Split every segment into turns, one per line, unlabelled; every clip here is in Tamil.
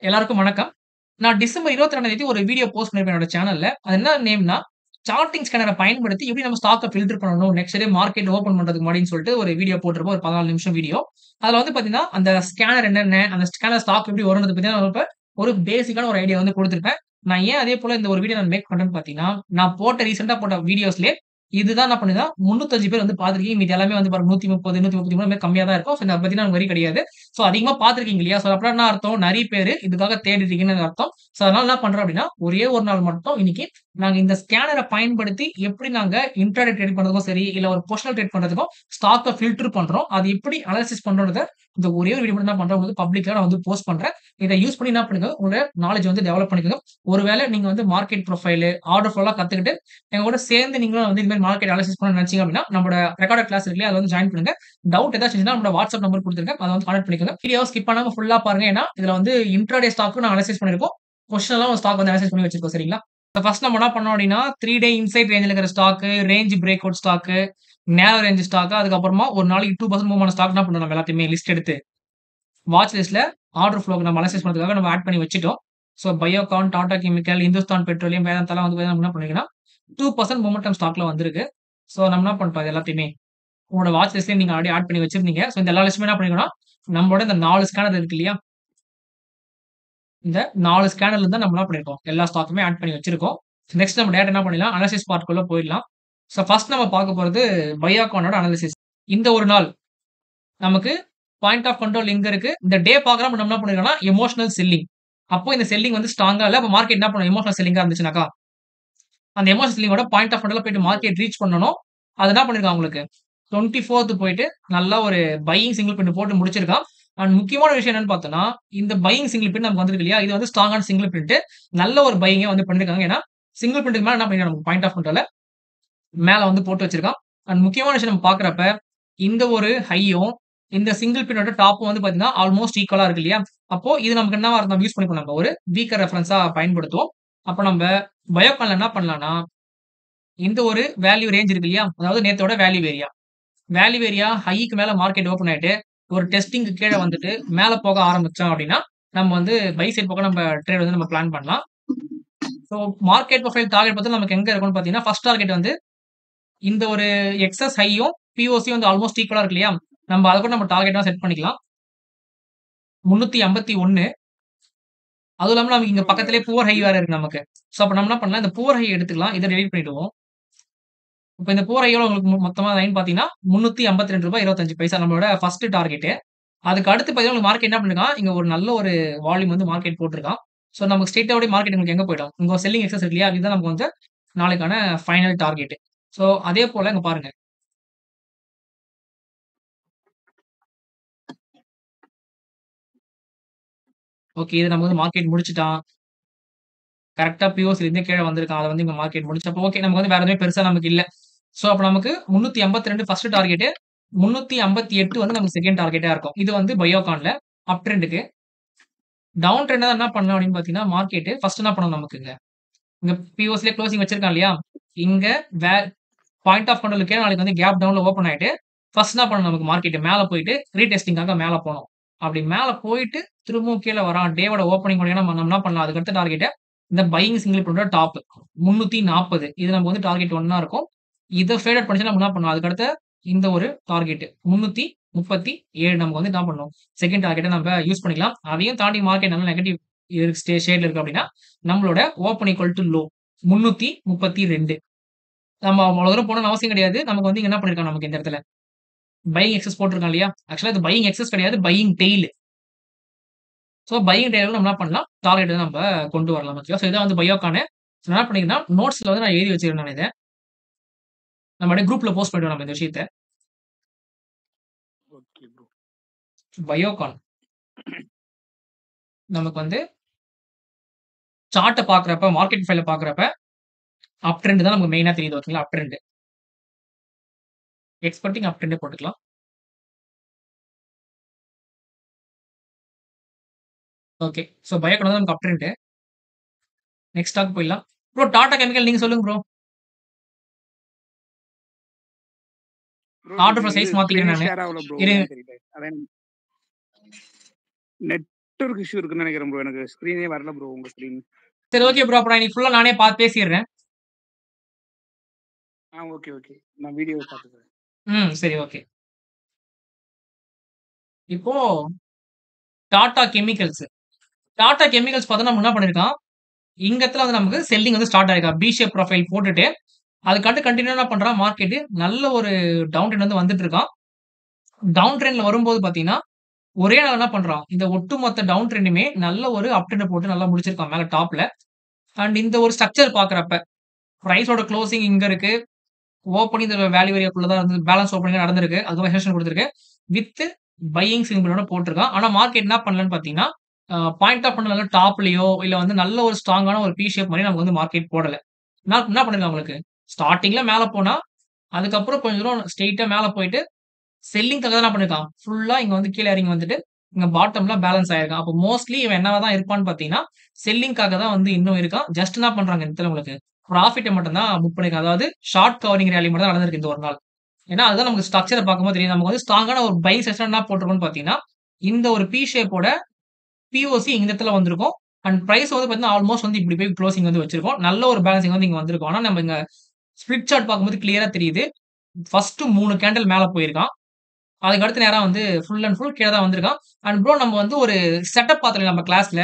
எல்லாருக்கும் வணக்கம். நான் டிசம்பர் 22ஆம் தேதி ஒரு வீடியோ போஸ்ட் பண்ணிருப்பேன் என்னோட சேனல்ல. அது என்ன நேம்னா, சார்ட்டிங் ஸ்கேனர பயன்படுத்தி எப்படி நம்ம ஸ்டாக்க ஃபில்டர் பண்ணணும், நெக்ஸ்ட் டே மார்க்கெட் ஓப்பன் பண்றதுக்கு முன்னாடின்னு சொல்லிட்டு ஒரு வீடியோ போட்டிருப்போம். ஒரு 14 நிமிஷம் வீடியோ. அதுல வந்து பாத்தீங்கன்னா, அந்த ஸ்கேனர் என்னென்ன, அந்த ஸ்கேனர் ஸ்டாக் எப்படி வரும்ன்றத பத்தி நான் இப்ப ஒரு பேசிக்கான ஒரு ஐடியா வந்து குடுத்திருப்பேன். நான் ஏன் அதே போல இந்த ஒரு வீடியோ நான் மேக் பண்றேன்னு பாத்தீங்கன்னா, நான் போட்ட ரீசென்ட்டா போட்ட வீடியோஸ்லயே இதுதான் என்ன பண்ணுதுன்னா, 305 பேர் வந்து பார்த்திருக்கீங்க. மீதி எல்லாமே வந்து பாருங்க 130, 133 கம்மியா தான் இருக்கும். ஸோ அத பத்தின வரி கிடையாது. ஸோ அதிகமா பார்த்திருக்கீங்க இல்லையா? ஸோ அப்படின்னா என்ன அர்த்தம்? நெறைய பேரு இதுக்காக தேடிட்டீங்கன்னு அர்த்தம். ஸோ அதனால என்ன பண்றேன் அப்படின்னா, ஒரே ஒரு நாள் மட்டும் இன்னைக்கு நாங்க இந்த ஸ்கேனர பயன்படுத்தி எப்படி நாங்க இன்ட்ராடே ட்ரேட் பண்றதுக்கும் சரி, இல்ல ஒரு பொசிஷனல் ட்ரேட் பண்றதுக்கும் ஸ்டாக்க ஃபில்டர் பண்றோம். அது எப்படி அனாலிசிஸ் பண்றோம்ன்றத இந்த ஒரே ஒரு வீடியோ மட்டும் என்ன பண்றேன் உங்களுக்கு பப்ளிக்கா நான் வந்து போஸ்ட் பண்றேன். இத யூஸ் பண்ணி என்ன பண்ணுங்க, உங்களோட நாலேட்ஜ் வந்து டெவலப் பண்ணிக்கோங்க. ஒருவேளை நீங்க வந்து மார்க்கெட் ப்ரொஃபைல், ஆர்டர் ஃப்ளோலாம் கத்துக்கிட்டு எங்க கூட சேர்ந்து நீங்களும் வந்து இந்த மாரி மார்க்கெட் அனாலிசிஸ் பண்ணணும்னு நினைச்சீங்க அப்படின்னா, நம்மளோட ரெக்கார்டட் கிளாஸ் இருக்கு இல்லையா? அதுல வந்து ஜாயின் பண்ணுங்க. டவுட் ஏதாச்சும் இருந்துச்சுன்னா நம்மளோட வாட்ஸ்அப் நம்பர் குடுத்துருக்கேன். அத வந்து கான்டாக்ட் பண்ணிக்கோங்க. வீடியோவ ஸ்கிப் பண்ணாம ஃபுல்லா பாருங்க. ஏன்னா, இதுல வந்து இன்ட்ராடே ஸ்டாக்கும் நான் அனலைசிஸ் பண்ணியிருக்கோம். பொசிஷனலா ஒரு ஸ்டாக் வந்து அனலைசிஸ் பண்ணி வச்சிருக்கோம். சரிங்களா? ஃபர்ஸ்ட் நம்ம என்ன பண்ணோம் அப்படின்னா, 3 டே இன்சைட் ரேஞ்சுல இருக்கிற stock, range break out stock, நேரோ ரேஞ்ச் ஸ்டாக்கு, அதுக்கப்புறமா ஒரு நாளைக்கு 2% மூவ் ஆன ஸ்டாக் என்ன பண்றோம் நம்ம எல்லாத்தையுமே லிஸ்ட் எடுத்து, வாட்ச் லிஸ்ட்ல ஆர்டர் ஃப்ளோக்கு நம்ம அனலைசிஸ் பண்றதுக்காக நம்ம ஆட் பண்ணி வச்சுட்டோம். So Biocon, Tata chemical, Hindustan petroleum, வேதாந்தாலாம் வந்து நம்ம என்ன பண்ணிருக்கோம்னா, 2% மொமெண்டம் ஸ்டாக்ல வந்திருக்கு. ஸோ நம்ம என்ன பண்ணிட்டோம் இது எல்லாத்தையுமே உங்களோட வாட்ச் லிஸ்ட்லயே நீங்க ஆல்ரெடி ஆட் பண்ணி வச்சிருந்தீங்க. ஸோ இந்த எல்லா லிஸ்ட்டுமே என்ன பண்ணிருக்கோம்னா, நம்மளோட இந்த 4 ஸ்கேனர் இருக்கு இல்லையா? இந்த 4 ஸ்கேனர்ல இருந்து நம்ம என்ன பண்ணியிருக்கோம், எல்லா ஸ்டாக்குமே ஆட் பண்ணி வச்சிருக்கோம். நெக்ஸ்ட் நம்ம டேரக்ட்டா என்ன பண்ணிடலாம், அனாலிசிஸ் பார்ட்குள்ள போயிடலாம். ஸோ ஃபர்ஸ்ட் நம்ம பார்க்க போறது பயோகானோட அனாலிசிஸ். இந்த ஒரு நாள் நமக்கு பாயிண்ட் ஆஃப் கண்ட்ரோல் எங்க இருக்கு? இந்த டே பார்க்குறப்ப நம்ம என்ன பண்ணிருக்கோம்னா, எமோஷனல் செல்லிங். அப்போ இந்த செல்லிங் வந்து ஸ்ட்ராங்கா இல்ல. அப்ப மார்க்கெட் என்ன பண்ணும்? எமோஷனல் செல்லிங்கா இருந்துச்சுனாக்கா, அந்த எமோஷனல் செல்லிங்கோட பாயிண்ட் ஆஃப் கண்ட்ரோல்ல போயிட்டு மார்க்கெட் ரீச் பண்ணணும். அது என்ன பண்ணிருக்கான் உங்களுக்கு, 24த் போயிட்டு நல்லா ஒரு பையிங் சிங்கிள் பிரிண்ட் போட்டு முடிச்சிருக்கான். அண்ட் முக்கியமான விஷயம் என்னன்னு பார்த்தோம்னா, இந்த பையிங் சிங்கிள் பிரிண்ட் நமக்கு வந்திருக்கு இல்லையா? இது வந்து ஸ்ட்ராங்கான சிங்கிள் பிரிண்ட். நல்ல ஒரு பையிங்க வந்து பண்ணிருக்காங்க. ஏன்னா, சிங்கிள் பிரிண்ட்க்கு மேல என்ன பண்ணிருக்கான் நமக்கு பாயிண்ட் ஆஃப் கண்ட்ரோல்ல மேல வந்து போட்டு வச்சிருக்கான். அண்ட் முக்கியமான விஷயம் நம்ம பார்க்குறப்ப, இந்த ஒரு ஹையும், இந்த சிங்கிள் பின்னோட டாப்பும் வந்து பார்த்தீங்கன்னா, ஆல்மோஸ்ட் ஈக்குவலா இருக்கு இல்லையா? அப்போ இது நமக்கு என்னவா நம்ம யூஸ் பண்ணிப்போம் நம்ம ஒரு வீக்கர் ரெஃபரன்ஸா பயன்படுத்துவோம். அப்ப நம்ப பயோகான்ல என்ன பண்ணலாம்னா, இந்த ஒரு வேல்யூ ரேஞ்ச் இருக்கு இல்லையா? அதாவது நேத்தோட வேல்யூ ஏரியா. வேல்யூ ஏரியா ஹைக்கு மேல மார்க்கெட் ஓப்பன் ஆயிட்டு, ஒரு டெஸ்டிங்க்கு கீழ வந்துட்டு மேல போக ஆரம்பிச்சோம் அப்டின்னா, நம்ம வந்து பை சைட் பக்கம் நம்ம ட்ரேட் வந்து நம்ம பிளான் பண்ணலாம். ஸோ மார்க்கெட் ப்ரொஃபைல் டார்கெட் பார்த்தா நமக்கு எங்க இருக்கும்னு பார்த்தீங்கன்னா, ஃபர்ஸ்ட் டார்கெட் வந்து இந்த ஒரு எக்ஸஸ் ஹையும், பிஓசியும் வந்து ஆல்மோஸ்ட் ஈக்குவலா இருக்கு இல்லையா? நம்ம அத கூட நம்ம டார்கெட்டா செட் பண்ணிக்கலாம். 351 அதுவும் இல்லாம நமக்கு இங்க பக்கத்திலேயே புவர் ஹை வேற இருக்கு நமக்கு. ஸோ அப்ப நம்ம என்ன பண்ணலாம், இந்த புவர் ஹை எடுத்துக்கலாம். இத டெலீட் பண்ணிடுவோம். இப்ப இந்த புவர் ஹையோட உங்களுக்கு மொத்தமா லைன் பார்த்தீங்கன்னா, ரூ. 352.25 நம்மளோட ஃபர்ஸ்ட் டார்கெட்டு. அதுக்கு அடுத்து பார்த்தீங்கன்னா, உங்களுக்கு மார்க்கெட் என்ன பண்ணிருக்கான், இங்க ஒரு நல்ல ஒரு வால்யூம் வந்து மார்க்கெட் போட்டுருக்கான். ஸோ நமக்கு ஸ்ட்ரெய்ட்டா அப்படியே மார்க்கெட் உங்களுக்கு எங்க போயிடும், இங்க ஒரு செல்லிங் எக்ஸஸ் இருக்கு இல்லையா? இதுதான் நமக்கு வந்து நாளைக்கான ஃபைனல் டார்கெட். ஸோ அதே போல இங்க பாருங்க. ஓகே. இது நம்ம வந்து மார்க்கெட் முடிச்சுட்டான். கரெக்ட்டா பிஓசிலருந்தே கீழ வந்திருக்கான். அத வந்து இங்க மார்க்கெட் முடிச்சப்போ ஓகே. நமக்கு வந்து வேற எதுவுமே பெருசா நமக்கு இல்ல. சோ அப்ப நமக்கு 352 ஃபர்ஸ்ட் டார்கெட்டு. 358 வந்து நமக்கு செகண்ட் டார்கெட்டா இருக்கும். இது வந்து பயோகான்ல அப் ட்ரெண்டுக்கு. டவுன் ட்ரெண்ட்ல தான் என்ன பண்ணலாம் அப்படின்னு பார்த்தீங்கன்னா, மார்க்கெட் ஃபர்ஸ்ட் என்ன பண்ணணும் நமக்குங்க. இங்க பிஓசிலே குளோசிங் வச்சிருக்கான் இல்லையா? இங்க வே பாயிண்ட் ஆஃப் கண்ட்ரோல் கீழ நாளைக்கு வந்து கேப் டவுன்ல ஓப்பன் ஆயிட்டு, ஃபர்ஸ்ட் என்ன பண்ணணும் நமக்கு மார்க்கெட் மேல போயிட்டு ரீடெஸ்டிங்காக மேல போணும். அப்படி மேல போயிட்டு திரும்பவும் கீழ வரான். டேவோட ஓப்பனிங் முடியும்னா நம்ம என்ன பண்ணலாம்? அதுக்கு அடுத்த டார்கெட்ட இந்த பையிங் சிங்கிள் பிரிண்டோட டாப் 340 இது நமக்கு வந்து டார்கெட் 1 இருக்கும். இத ஃபேடட் பண்ணுச்சுன்னா நம்ம என்ன பண்ணலாம்? அதுக்கு அடுத்த இந்த ஒரு டார்கெட் 337 நமக்கு வந்து என்ன பண்ணணும்? செகண்ட் டார்கெட்ட நம்ம யூஸ் பண்ணிக்கலாம். அதையும் தாண்டி மார்க்கெட் நல்ல நெகட்டிவ் ஷேட்ல இருக்கு அப்படின்னா, நம்மளோட ஓப்பன் ஈக்குவல் டூ லோ 332 நம்ம அவ்வளவு தூரம் போகணும்னு அவசியம் கிடையாது. நமக்கு வந்து இங்க என்ன பண்ணியிருக்கான் நமக்கு இந்த இடத்துல, பையிங் எக்ஸஸ் போட்டிருக்கான் இல்லையா? ஆக்சுவலா இது பையிங் எக்ஸஸ் கிடையாது. Buying tail. சோ பையிங் டெய்ல்ல நம்ம என்ன பண்ணலாம்? டார்கெட் வந்து நம்ம கொண்டு வரலாம். ஓகேவா? சோ இதான் வந்து பயோகானு. சோ நான் என்ன பண்ணிக்கிறேன்னா, நோட்ஸ்ல வந்து நான் எழுதி வச்சுக்கிறேன் நான் இத. நம்ம அப்படியே குரூப்ல போஸ்ட் பண்ணிடுவோம் நம்ம இந்த விஷயத்த.
Okay bro.
பயோகான் நமக்கு வந்து சார்ட்ட பார்க்குறப்ப, மார்க்கெட் ஃபைல பார்க்குறப்ப, அப் ட்ரெண்ட் தான் நமக்கு மெயினா தெரியுது. ஓகேங்களா? அப் ட்ரெண்ட். எக்ஸ்பெக்டிங் அப் ட்ரெண்டே போட்டுக்கலாம். ஓகே. சோ பயோகான் வந்து நமக்கு அப் ட்ரெண்ட். நெக்ஸ்ட் ஸ்டாக் போயிடலாம். ப்ரோ டாடா கெமிக்கல் நீங்க சொல்லுங்க ப்ரோ.
ப்ரோ
ஆர்டர்
இது
சைஸ் மாத்திக்கிறேன்
ஸ்க்ரீனே
நானு.
ஷேர் ஆகல ப்ரோ.
இரு
ஏன்னு தெரியல. அதான் நெட்வொர்க் இஷ்யூ இருக்குன்னு நினைக்கிறேன் ப்ரோ. எனக்கு ஸ்க்ரீனே வரல ப்ரோ உங்க ஸ்க்ரீன்.
சரி ஓகே ப்ரோ. அப்ப நான் இன்னைக்கு ஃபுல்லா நானே பார்த்து பேசிடுறேன்.
Okay okay. நான் வீடியோ பார்த்துக்கிறேன்.
சரி ஓகே. இப்போ டாடா கெமிக்கல்ஸ். டாடா கெமிக்கல்ஸ் பார்த்தோம்னா நம்ம என்ன பண்ணியிருக்கான், இங்க இடத்துல வந்து நமக்கு செல்லிங் வந்து ஸ்டார்ட் ஆயிருக்கா. பி ஷேப் ப்ரொஃபைல் போட்டுட்டு, அதுக்கடுத்து கன்டினியூவா என்ன பண்றான் மார்க்கெட் நல்ல ஒரு டவுன் ட்ரெண்ட் வந்து வந்துட்டு இருக்கான். டவுன் ட்ரெண்ட்ல வரும்போது பார்த்தீங்கன்னா, ஒரே நாள் என்ன பண்றான், இந்த ஒட்டுமொத்த டவுன் ட்ரெண்டுமே நல்ல ஒரு அப் ட்ரெண்ட் போட்டு நல்லா முடிச்சிருக்கான் மேல டாப்ல. அண்ட் இந்த ஒரு ஸ்ட்ரக்சர் பார்க்குறப்ப, பிரைஸோட குளோசிங் இங்க இருக்கு. ஓப்பனிங் இந்த வேல்யூ ஏரியாக்குள்ள தான் வந்து பேலன்ஸ் ஓப்பனிங் நடந்திருக்கு. அதுக்கப்புறம் ரெசிஸ்டன்ஸ் குடுத்திருக்கு. வித் பையிங் சிம்பிளோட போட்டிருக்கான். ஆனா மார்க்கெட் என்ன பண்ணலன்னு பார்த்தீங்கன்னா, பாயிண்ட் ஆஃப் பண்ணல டாப்லயோ இல்ல வந்து நல்ல ஒரு ஸ்ட்ராங்கான ஒரு பி ஷேப் மாரி நமக்கு வந்து மார்க்கெட் போடல. நான் என்ன பண்ணிருக்கான் உங்களுக்கு, ஸ்டார்ட்டிங்ல மேல போனா, அதுக்கப்புறம் கொஞ்சம் தூரம் ஸ்ட்ரெய்ட்டா மேல போயிட்டு, செல்லிங்காக தான் என்ன பண்ணிருக்கான், ஃபுல்லா இங்க வந்து கீழ இறங்கி வந்துட்டு, இங்க பாட்டம்ல பேலன்ஸ் ஆயிருக்கான். அப்போ மோஸ்ட்லி இவன் என்னவா தான் இருப்பான்னு பார்த்தீங்கன்னா, செல்லிங்காக தான் வந்து இன்னும் இருக்கான். ஜஸ்ட் என்ன பண்றாங்க இந்த இடத்துல உங்களுக்கு, ப்ராஃபிட்ட மட்டும் தான் புக் பண்ணிருக்கான். அதாவது ஷார்ட் கவரிங் ரேலி மட்டும் தான் நடந்திருக்கு இந்த ஒரு நாள். ஏன்னா, அதுதான் நமக்கு ஸ்ட்ரக்சர பார்க்கும்போது தெரியும். நமக்கு வந்து ஸ்ட்ராங்கான ஒரு பையிங் செஷன் என்ன போட்டிருக்கோம்னு பார்த்தீங்கன்னா, இந்த ஒரு பி ஷேப்போட பிஓசி இந்த இடத்துல வந்திருக்கும். அண்ட் பிரைஸ் வந்து பார்த்தீங்கன்னா, ஆல்மோஸ்ட் வந்து இப்படி போய் குளோசிங் வந்து வச்சிருக்கோம். நல்ல ஒரு பேலன்சிங் வந்து இங்க வந்திருக்கும். ஆனா, நம்ம இங்க ஸ்ப்ளிட் சார்ட் பார்க்கும்போது கிளியரா தெரியுது. ஃபர்ஸ்ட் 3 கேண்டில் மேல போயிருக்கான். அதுக்கு அடுத்து நேரா வந்து ஃபுல் அண்ட் ஃபுல் கீழ தான் வந்திருக்கான். அண்ட் ப்ரோ நம்ம வந்து ஒரு செட்டப் பார்த்தோம்ல நம்ம கிளாஸ்ல.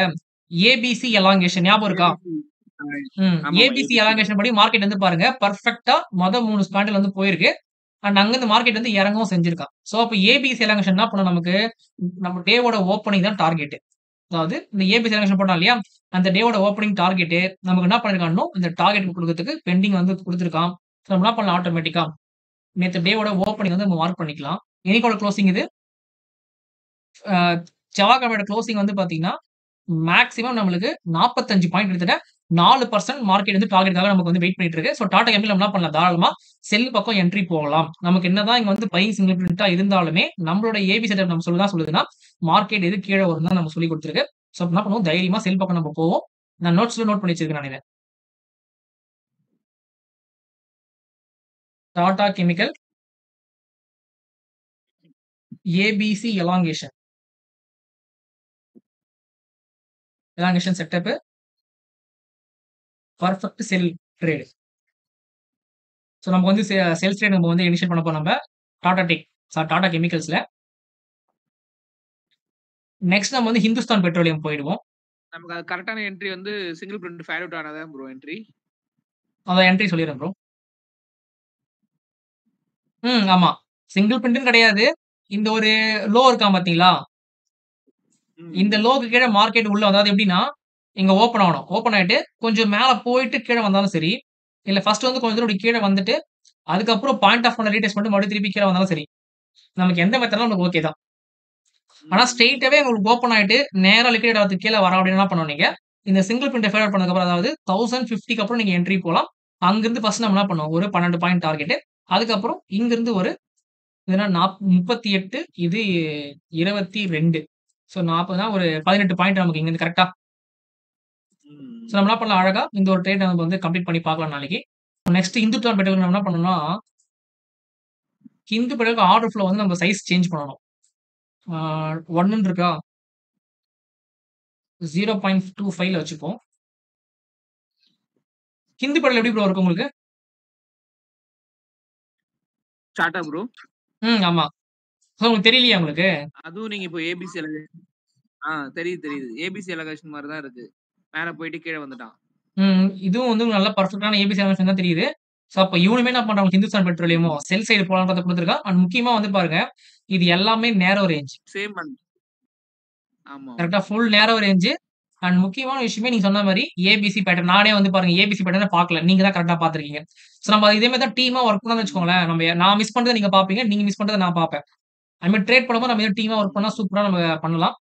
ஏபிசி எலாங்கேஷன் ஞாபகம் இருக்கா?
ஏபிசி. ஆமாமா
ஏபிசி
ஏபிசி.
எலாங்கேஷன் படி மார்க்கெட் வந்து பாருங்க, பெர்ஃபெக்ட்டா 3 கேண்டில் வந்து போயிருக்கு. அண்ட் அங்கருந்து மார்க்கெட் வந்து இறங்கவும் செஞ்சிருக்கான். சோ, அப்ப ஏபிசி எலாங்கேஷன் என்ன பண்ணும் நமக்கு, நம்ம டேவோட ஓப்பனிங் தான் டார்கெட். அதாவது இந்த ஏபிசி எலாங்கேஷன் போட்டோம் இல்லையா? அந்த டேவோட ஓப்பனிங் டார்கெட் நமக்கு என்ன பண்ணிருக்கானோ, இந்த டார்கெட் குடுக்கறதுக்கு பெண்டிங் வந்து குடுத்திருக்கான். சோ, நம்ம என்ன பண்ணலாம் ஆட்டோமேட்டிக்கா, நேத்து டேவோட ஓப்பனிங் வந்து நம்ம மார்க் பண்ணிக்கலாம். இன்னைக்கோட குளோசிங் இது. அ செவ்வாய்க்கிழமையோட குளோசிங் வந்து பார்த்தீங்கன்னா, மேக்ஸிமம் நம்மளுக்கு 45 பாயிண்ட் கிட்டத்தட்ட 4% மார்க்கெட் வந்து டார்கெட்காக நமக்கு வந்து வெயிட் பண்ணிட்டு இருக்கு. ஸோ டாடா கேபிட்டல் நம்ம என்ன பண்ணலாம் தாராளமா செல் பக்கம் என்ட்ரி போகலாம். நமக்கு என்னதான் இங்க வந்து பையிங் சிங்கிள் பிரிண்டா இருந்தாலுமே, நம்மளோட ஏபி செட்டப் நம்ம சொல்ல தான் சொல்லுதுன்னா, மார்க்கெட் எது கீழ வரும்னு தான் நம்ம சொல்லிக் குடுத்திருக்கு. ஸோ என்ன பண்ணுவோம் தைரியமா செல் பக்கம் நம்ம போவோம். நான் நோட்ஸ்ல நோட் பண்ணி வச்சிருக்கேன் நான் இத. Tata chemical ABC elongation. Elongation setup perfect sell trade. So நம்ம வந்து சேல்ஸ் ட்ரேட் நம்ம வந்து இனிஷியேட் பண்ண போறோம் நம்ம டாடா டெக் டாடா கெமிக்கல்ஸ்ல. நெக்ஸ்ட் நம்ம வந்து ஹிந்துஸ்தான் பெட்ரோலியம் போயிடுவோம்.
நமக்கு அது கரெக்டான என்ட்ரி வந்து சிங்கிள் பிரிண்ட் ஃபேர் அவுட் ஆனதா ப்ரோ என்ட்ரி.
அத என்ட்ரி சொல்லிடுறேன் ப்ரோ. ஆமா. சிங்கிள் பிரிண்ட்னு கிடையாது. இந்த ஒரு லோ இருக்கான் பார்த்தீங்களா? இந்த லோக்கு கீழ மார்க்கெட் உள்ள அதாவது எப்படின்னா, இங்க ஓப்பன் ஆகணும். ஓப்பன் ஆயிட்டு கொஞ்சம் மேல போயிட்டு கீழ வந்தாலும் சரி, இல்ல ஃபர்ஸ்ட் வந்து கொஞ்சம் தூரம் இப்படி கீழ வந்துட்டு, அதுக்கப்புறம் பாயிண்ட் ஆஃப் பண்ண ரீடெஸ்ட் பண்ணிட்டு மறுபடியும் திருப்பி கீழ வந்தாலும் சரி. நமக்கு எந்த மெத்தட்னாலும் நமக்கு ஓகே தான். ஆனா ஸ்ட்ரெய்ட்டாவே உங்களுக்கு ஓப்பன் ஆயிட்டு நேரா லிக்விட் ஆகறதுக்கு கீழ வரோம் அப்படின்னா என்ன பண்ணணும் நீங்க, இந்த சிங்கிள் பிரிண்ட்ட ஃபேவர் பண்ணதுக்கு அப்புறம் அதாவது 1050க்கு அப்புறம் நீங்க என்ட்ரி போலாம். அங்கிருந்து ஃபர்ஸ்ட் நம்ம என்ன பண்ணுவோம், ஒரு 12 பாயிண்ட் டார்கெட். அதுக்கப்புறம் இங்கிருந்து ஒரு இதுனா 38 இது 22. ஸோ 40னா ஒரு 18 பாயிண்ட் நமக்கு இங்கிருந்து கரெக்ட்டா? ஸோ நம்ம என்ன பண்ணலாம் அழகா இந்த ஒரு ட்ரேட் நம்ம வந்து கம்ப்ளீட் பண்ணி பார்க்கலாம் நாளைக்கு. நெக்ஸ்ட் இந்துத்தான் பெட்ரோலியம் நம்ம என்ன பண்ணணும்னா, ஹிந்து பெட்ரோலுக்கு ஆர்டர் ஃப்ளோ வந்து நம்ம சைஸ் சேஞ்ச் பண்ணணும். 1ன்னு இருக்கா? 0.25ல வச்சுப்போம். ஹிந்து பெட்ரோல் எப்படி ப்ரோ இருக்கு உங்களுக்கு?
சார்ட்டா ப்ரோ?
ஆமா. ஸோ உங்களுக்கு தெரியலையா உங்களுக்கு?
அதுவும் நீங்க இப்போ ஏபிசி தெரியுது. ஏபிசி எலகேஷன் மாரி தான் இருக்கு. மேல போயிட்டு கீழ வந்துட்டான்.
இதுவும் வந்து நல்ல பெர்ஃபெக்ட்டான ஏபிசி எலமெண்ட்ஸ் தான் தெரியுது. ஸோ அப்ப இவனுமே என்ன பண்றான் ஹிந்துஸ்தான் பெட்ரோலியமும் செல் சைடு போலான்றத குடுத்துருக்கான். அண்ட் முக்கியமா வந்து பாருங்க, இது எல்லாமே நேரோ ரேஞ்ச்.
Same month. ஆமா.
கரெக்ட்டா ஃபுல் நேரோ ரேஞ்ச். அண்ட் முக்கியமான விஷயமே நீங்க சொன்ன மாரி ஏபிசி பேட்டர்ன். நானே வந்து பாருங்க ஏபிசி பேட்டர்ன பார்க்கல. நீங்க தான் கரெக்ட்டா பார்த்திருக்கீங்க. ஸோ நம்ம இதே மாரி தான் டீமா ஒர்க் பண்ணோம்னு வச்சுக்கோங்களேன். நான் மிஸ் பண்றத நீங்க பார்ப்பீங்க. நீங்க மிஸ் பண்றத நான் பார்ப்பேன். அது மாரி ட்ரேட் பண்ணும்போது நம்ம டீமா ஒர்க் பண்ணா சூப்பரா நம்ம பண்ணலாம்.